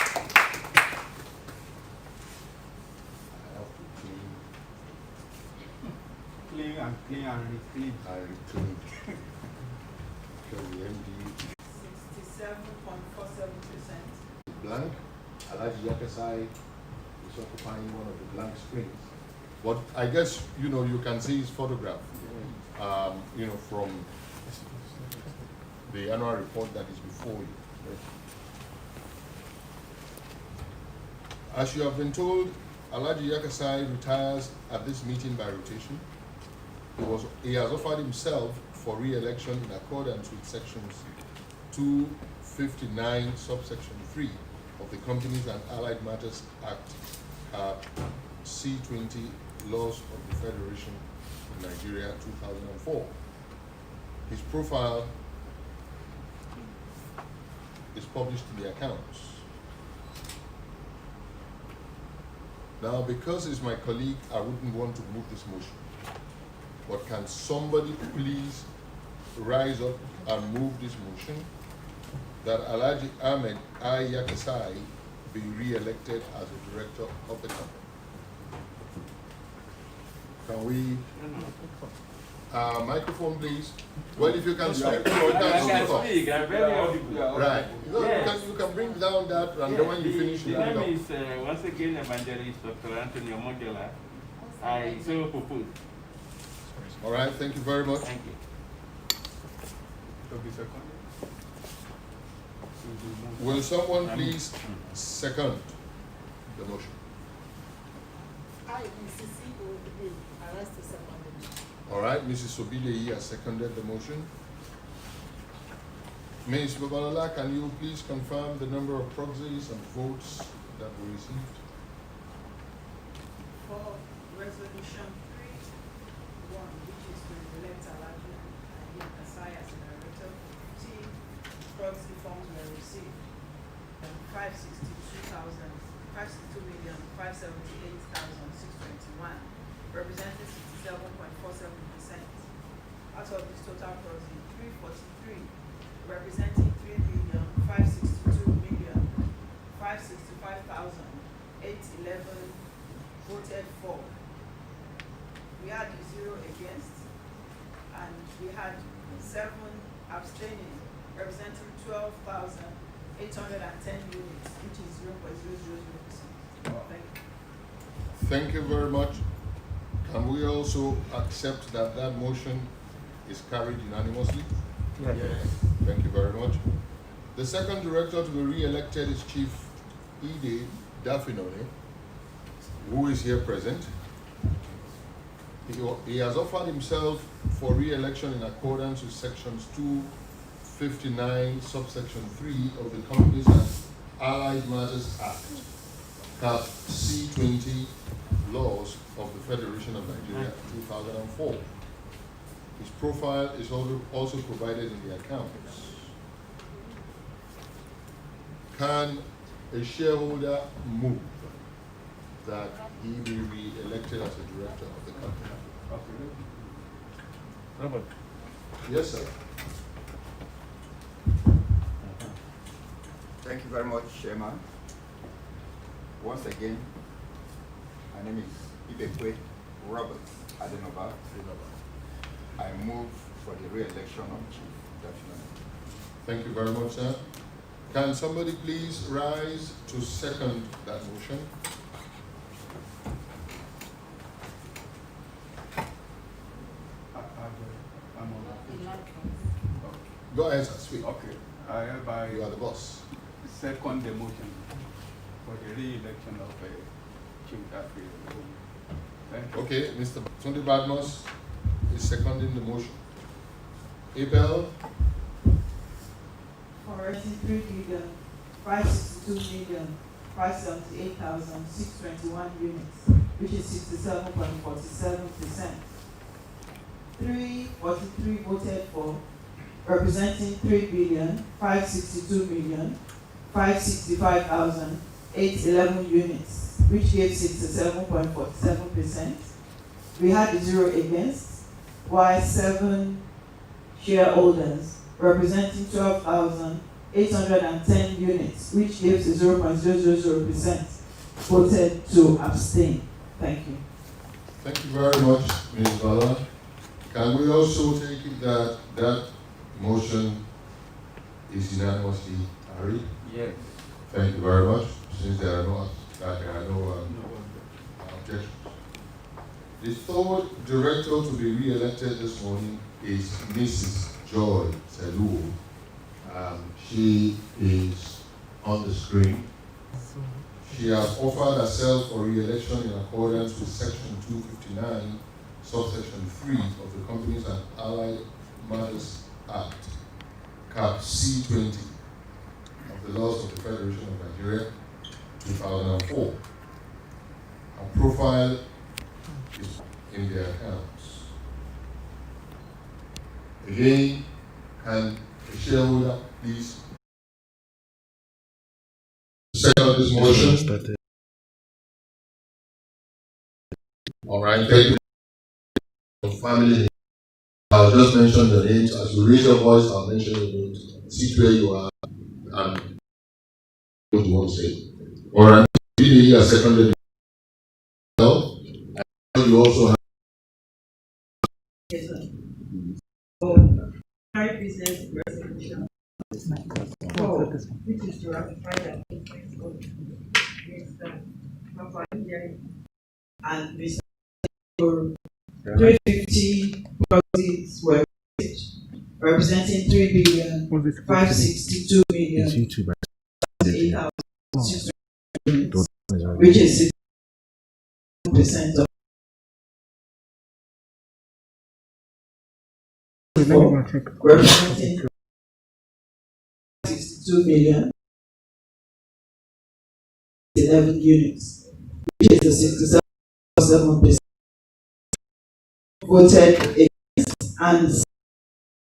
Clean and clean and reclean. Because the MD 67.47%. blank, Alhaji Yakasai is occupying one of the blank screens. But I guess, you can see his photograph, from the annual report that is before you. As you have been told, Alhaji Yakasai retires at this meeting by rotation. He has offered himself for re-election in accordance with sections 259 subsection 3 of the Companies and Allied Matters Act, C20 Laws of the Federation of Nigeria 2004. His profile is published in the accounts. Now, because he's my colleague, I wouldn't want to move this motion. But can somebody please rise up and move this motion that Alhaji Ahmed I. Yakasai be re-elected as a director of the company? Can we, microphone please? Well, if you can speak, you can speak up. Right. You can bring down that, and then when you finish, you the bring name up. is once again Evangelist Dr. Anthony Omogela. I so propose. All right, thank you very much. Thank you. Will someone please second the motion? I, Mrs. C.O.B. arrest the second. All right, Mrs. Obideyi has seconded the motion. Ms. Babalola, can you please confirm the number of proxies and votes that were received? For resolution 3.1, which is to elect Alhaji Yakasai as a director, 2 proxy forms were received. 562,578,621, representing 67.47%. Out of this total proxy, 343, representing 3,562,565,811 voted for. We had 0 against, and we had 7 abstaining, representing 12,810 units, which is 0.000%. Thank you. Thank you very much. Can we also accept that that motion is carried unanimously? Yes. Thank you very much. The second director to be re-elected is Chief Ide Dafinone, who is here present. He has offered himself for re-election in accordance with sections 259 subsection 3 of the Companies and Allied Matters Act, Cap C20 Laws of the Federation of Nigeria 2004. His profile is also provided in the accounts. Can a shareholder move that he be re-elected as a director of the company? Robert. Yes, sir. Thank you very much, Chairman. Once again, my name is Ibekwe Robert Adenoba. I move for the re-election of Chief Dafinone. Thank you very much, sir. Can somebody please rise to second that motion? Go ahead, sir, speak. Okay, I hereby You are the boss. second the motion for the re-election of Chief Dafinone. Thank you. Okay, Mr. Tunde Badmus is seconding the motion. Abel, For 3,562,578,621 units, which is 67.47%. 343 voted for, representing 3,562,565,811 units, which gave 67.47%. We had 0 against, while 7 shareholders, representing 12,810 units, which gives 0.000%, voted to abstain. Thank you. thank you very much, Ms. Bala. Can we also take it that that motion is unanimously carried? Yes. Thank you very much. Since there are no objections. The third director to be re-elected this morning is Mrs. Joy Selu. She is on the screen. She has offered herself for re-election in accordance with Section 259, subsection 3 of the Companies and Allied Matters Act, Cap C20 of the laws of the Federation of Nigeria, 2004. Her profile is in their accounts. Again, can the shareholder please second this motion? All right, thank you. Family, I'll just mention your names. As you raise your voice, I'll mention your names. Sit where you are and what you want to say. All right, you are seconded. You also have Business resolution. Which is to ratify the appointment of Mr. Papa and Mr. 350 properties were representing 3,562,8,600, which is 60% of representing 62,011 units, which is the 67% voted against and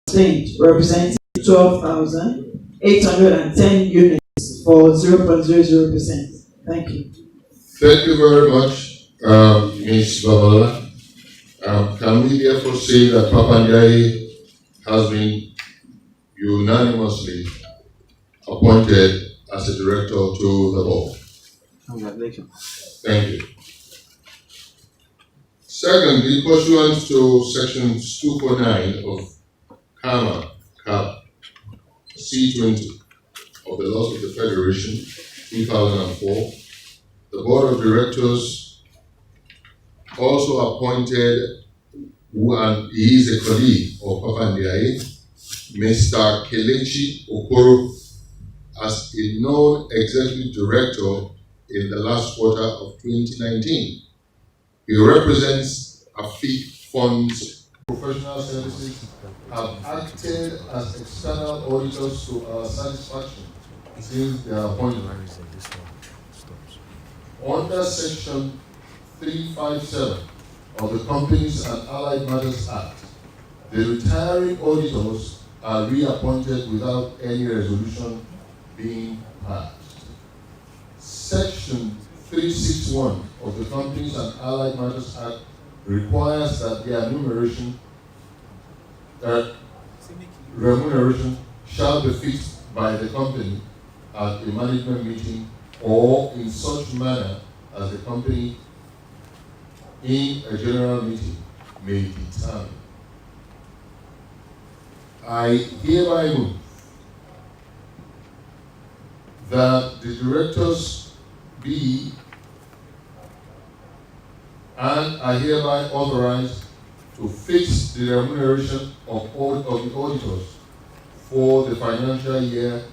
abstained, representing 12,810 units for 0.00%. Thank you. Thank you very much, Ms. Babala. Can we therefore say that Papa Ndiaye has been unanimously appointed as a director to the board? Congratulations. Thank you. Secondly, pursuant to Section 249 of Cap C20 of the laws of the Federation, 2004, the Board of Directors also appointed, and he is a colleague of Papa Ndiaye, Mr. Kelechi Okoro, as a non-executive director in the last quarter of 2019. He represents AFIC funds. Professional services have acted as external auditors to our satisfaction since their appointment. Under Section 357 of the Companies and Allied Matters Act, the retiring auditors are reappointed without any resolution being passed. Section 361 of the Companies and Allied Matters Act requires that their remuneration shall be fixed by the company at a management meeting or in such manner as the company in a general meeting may determine. I hereby move that the directors be and are hereby authorized to fix the remuneration of the auditors for the financial year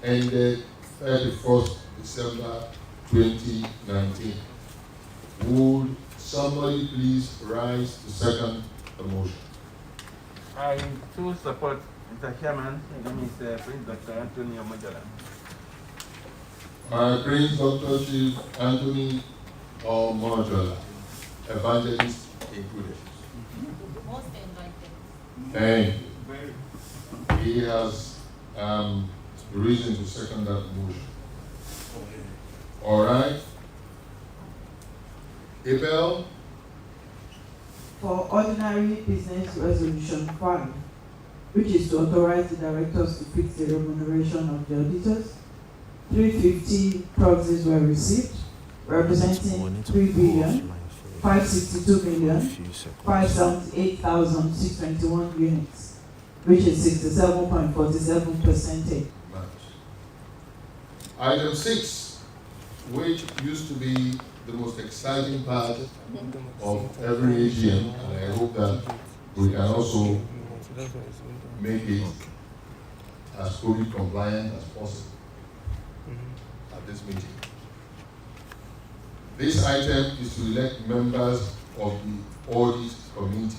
ended 31st December 2019. Would somebody please rise to second the motion? I too support Mr. Chairman. My name is Prince Dr. Anthony Omojola. Prince Dr. Chief Anthony Omojola, evangelist included. Most invited. Thank you. He has reason to second that motion. All right. Abel, For ordinary business resolution 5, which is to authorize the directors to fix the remuneration of the auditors, 350 proxies were received, representing 3,572,578,621 units, which is 67.47%. item 6, which used to be the most exciting part of every AGM, and I hope that we can also make it as COVID compliant as possible at this meeting. This item is to elect members of the Audit Committee.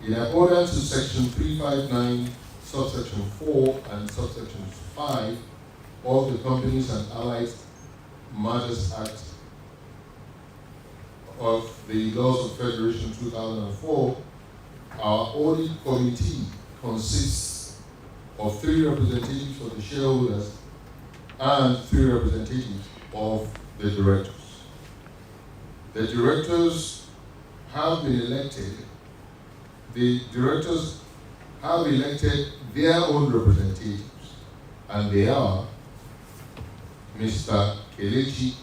In accordance to Section 359, subsection 4 and subsection 5 of the Companies and Allied Matters Act of the Laws of Federation 2004, our Audit Committee consists of 3 representatives of the shareholders and 3 representatives of the directors. The directors have been elected. The directors have elected their own representatives, and they are Mr. Kelechi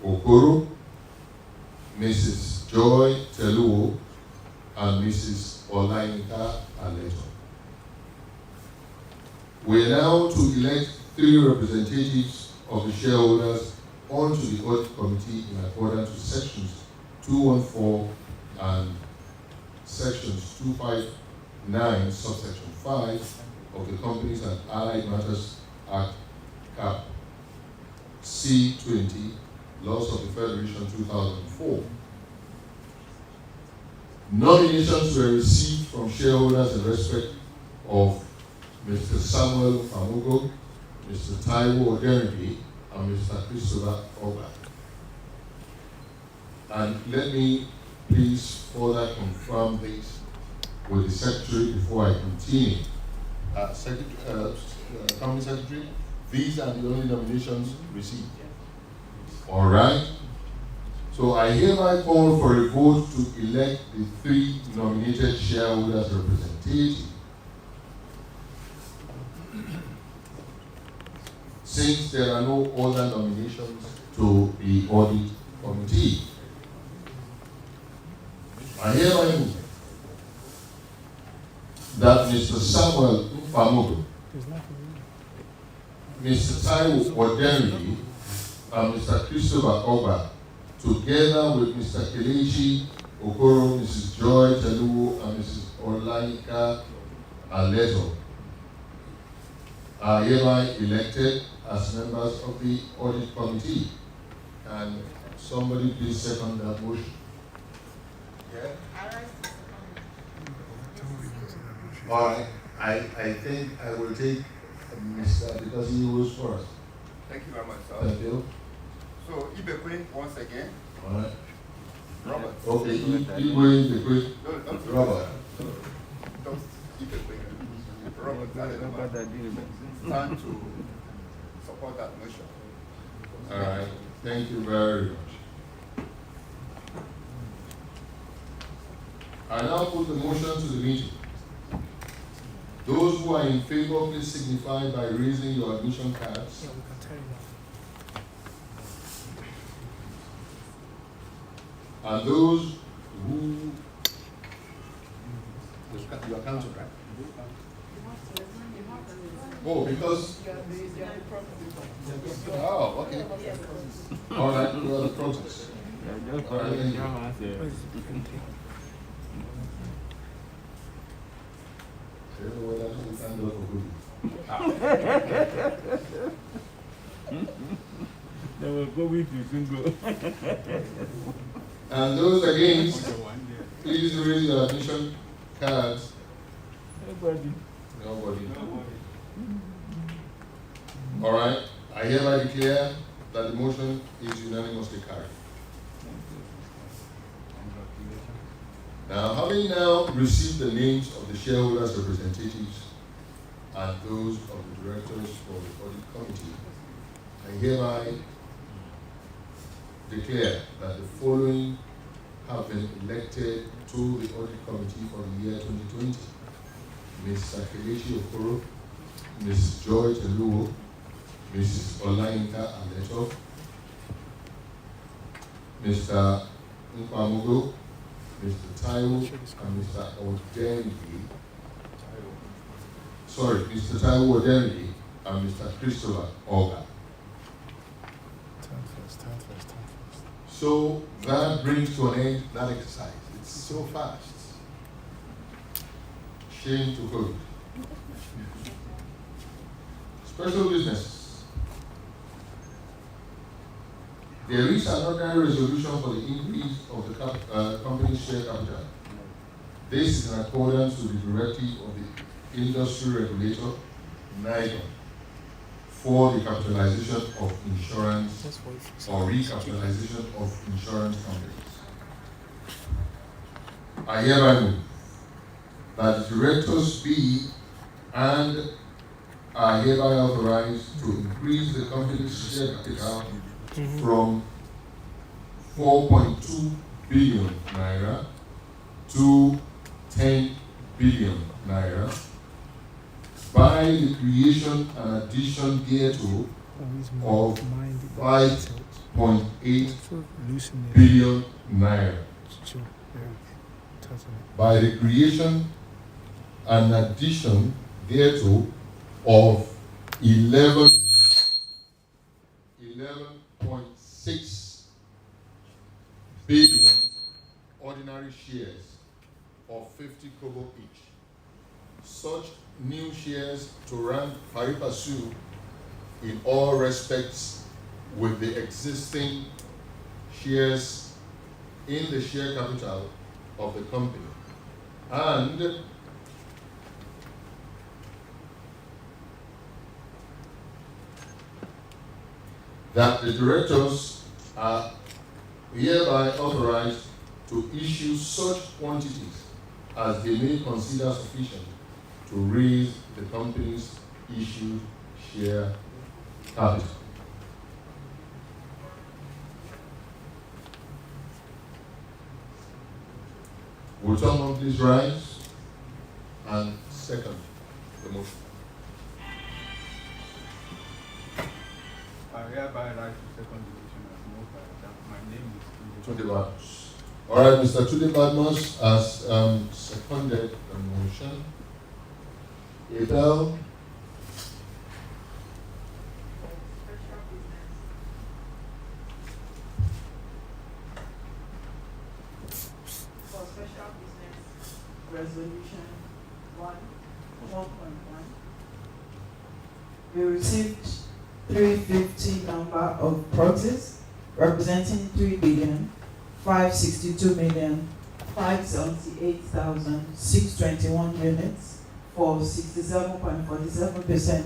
Okoro, Mrs. Joy Teluo, and Mrs. Olayinka Aleto. We are now to elect 3 representatives of the shareholders onto the Audit Committee in accordance with sections 214 and sections 259, subsection 5 of the Companies and Allied Matters Act, Cap C20, Laws of the Federation 2004. Nominations were received from shareholders in respect of Mr. Samuel Famugo, Mr. Taiwo Odenri, and Mr. Christopher Oba. And let me please further confirm this with the Secretary before I continue. Company Secretary, these are the only nominations received. All right. So I hereby call for a vote to elect the 3 nominated shareholders representatives. Since there are no other nominations to the Audit Committee, I hereby move that Mr. Samuel Famugo, Mr. Taiwo Odenri, and Mr. Christopher Oba, together with Mr. Kelechi Okoro, Mrs. Joy Teluo, and Mrs. Olayinka Aleto, are hereby elected as members of the Audit Committee. And somebody please second that motion. Yeah. All right. I think I will take Mr. because he was first. Thank you very much, sir. Thank you. So, Ibekwe, once again. All right. Robert. Okay, Ibekwe. No, don't Robert. Don't Ibekwe. Robert, stand to support that motion. All right. Thank you very much. I now put the motion to the meeting. Those who are in favor, please signify by raising your admission cards. And those who you are counting, right? Oh, because oh, okay. All right, you are the protest. All right, thank you. They will go with you, single. And those against, please raise your admission cards. Nobody. Nobody. All right. I hereby declare that the motion is unanimously carried. Now, having now received the names of the shareholders' representatives and those of the directors for the audit committee, I hereby declare that the following have been elected to the audit committee for the year 2020. Ms. Sakelechi Okoro, Ms. Joy Teluo, Mrs. Olayinka Aleto, Mr. Nkwamugo, Mr. Taiwo, and Mr. Odenli. Sorry, Mr. Taiwo Odenli and Mr. Christopher Oga. So that brings to an end that exercise. It's so fast. Shame to code. Special business. There is an ordinary resolution for the increase of the company's share capital. This is in accordance with the directive of the industry regulator, NEM, for the capitalization of insurance or recapitalization of insurance companies. I hereby move that the directors be and are hereby authorized to increase the company's share capital from 4.2 billion naira to 10 billion naira by the creation and addition thereto of 5.8 billion naira. By the creation and addition thereto of 11.6 billion ordinary shares of 50 kobo each. Such new shares to rank pari passu in all respects with the existing shares in the share capital of the company, and that the directors are hereby authorized to issue such quantities as they may consider sufficient to raise the company's issued share capital. Will someone please rise and second the motion? I hereby rise to second the motion as moved by my name is Tunde Badmus. All right, Mr. Tunde Badmus has seconded the motion. Abel. For special business resolution 1.1, we received 350 number of proxies representing 3,562,578,621 units for 67.47%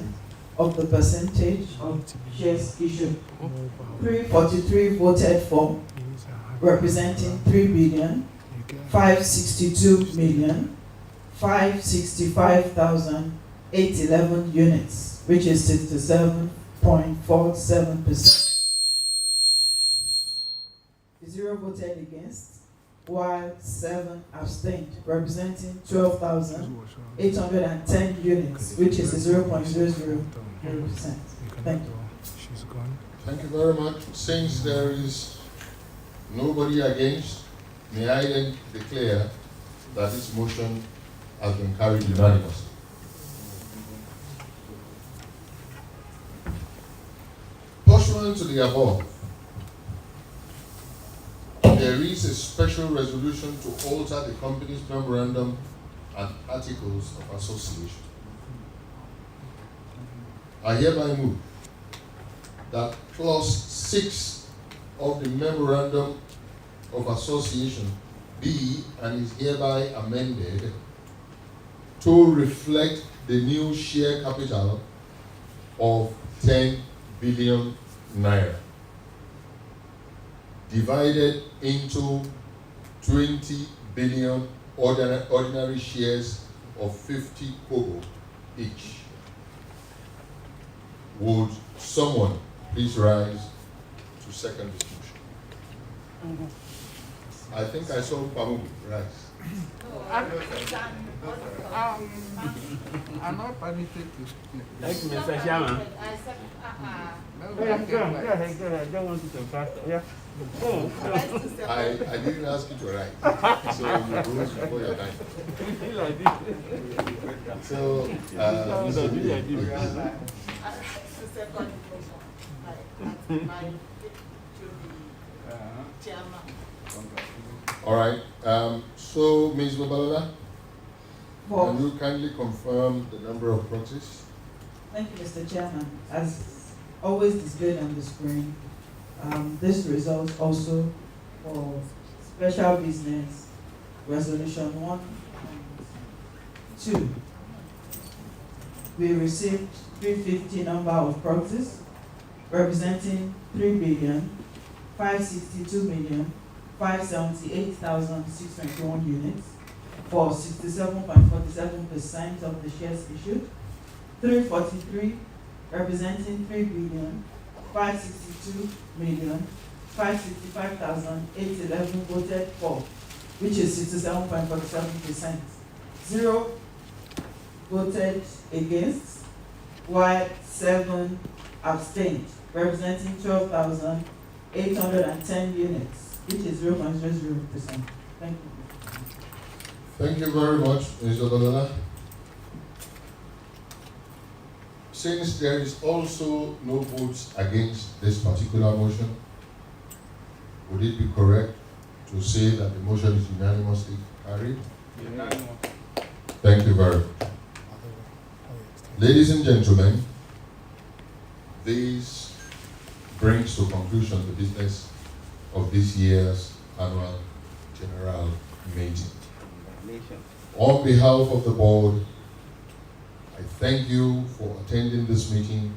of the percentage of shares issued. 343 voted for, representing 3,562,565,811 units, which is 67.47%. 0 voted against, while 7 abstained, representing 12,810 units, which is 0.000%. Thank you. Thank you very much. Since there is nobody against, may I then declare that this motion has been carried unanimously. Pursuant to the above, there is a special resolution to alter the company's memorandum and articles of association. I hereby move that clause 6 of the memorandum of association be and is hereby amended to reflect the new share capital of 10 billion naira, divided into 20 billion ordinary shares of 50 kobo each. Would someone please rise to second this motion? I think I saw Pamu rise. I'm not permitted to. Thank you, Mr. Chairman. Go ahead. Don't want to fast. Yeah. I didn't ask you to write, so you rose before your time. So, Mr. Bide, all right. So, Ms. Babalola, can you kindly confirm the number of proxies? Thank you, Mr. Chairman. As always displayed on the screen, this results also for special business resolution 1 and 2. We received 350 number of proxies representing 3,562,578,621 units for 67.47% of the shares issued. 343 representing 3,562,565,811 voted for, which is 67.47%. 0 voted against, while 7 abstained, representing 12,810 units, which is 0.00%. Thank you. Thank you very much, Ms. Babalola. Since there is also no votes against this particular motion, would it be correct to say that the motion is unanimously carried? Unanimous. Thank you very much. Ladies and gentlemen, this brings to conclusion the business of this year's annual general meeting. On behalf of the board, I thank you for attending this meeting,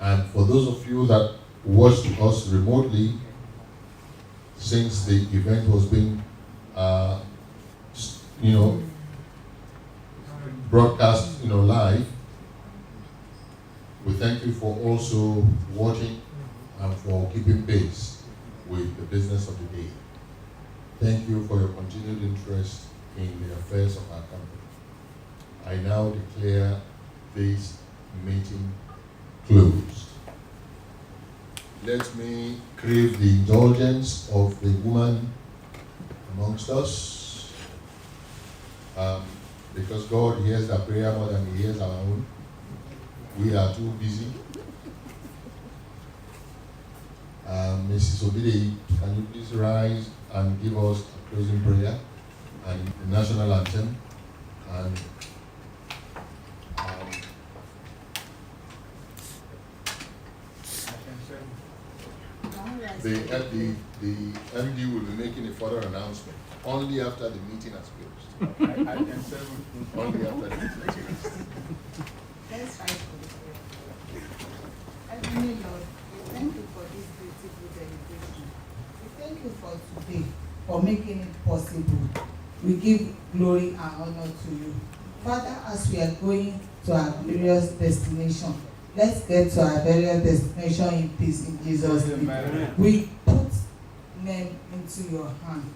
and for those of you that watched us remotely, since the event was being, broadcast, live. We thank you for also watching and for keeping pace with the business of the day. Thank you for your continued interest in the affairs of our company. I now declare this meeting closed. Let me crave the indulgence of the woman amongst us, because God hears our prayer more than He hears our own. We are too busy. Mrs. Obide, can you please rise and give us a closing prayer and the national anthem, and the MD will be making a further announcement only after the meeting has closed. I can serve. Only after the meeting has closed. Let's fight for the prayer. Heavenly Lord, we thank you for this beautiful celebration. We thank you for today, for making it possible. We give glory and honor to you. Father, as we are going to our various destination, let's get to our various destination in peace in Jesus' name. We put NEM into your hand.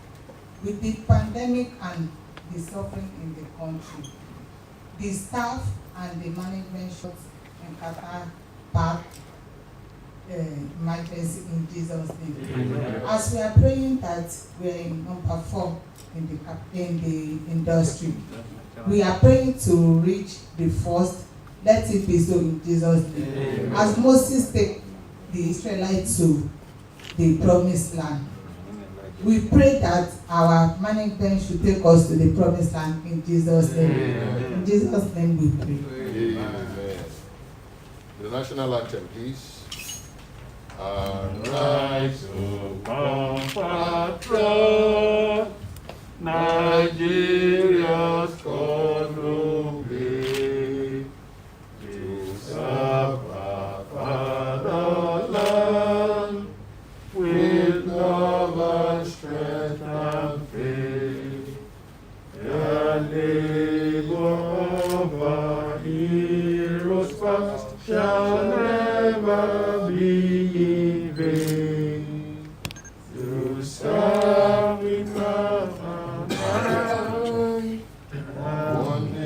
With the pandemic and the suffering in the country, the staff and the management should encounter bad emergency in Jesus' name. As we are praying that we are in number 4 in the industry, we are praying to reach the first. Let it be so in Jesus' name. As Moses take the Israelites to the promised land, we pray that our management should take us to the promised land in Jesus' name. In Jesus' name we pray. Amen. The national anthem, please. Arise, O compatriot, Nigeria's cause.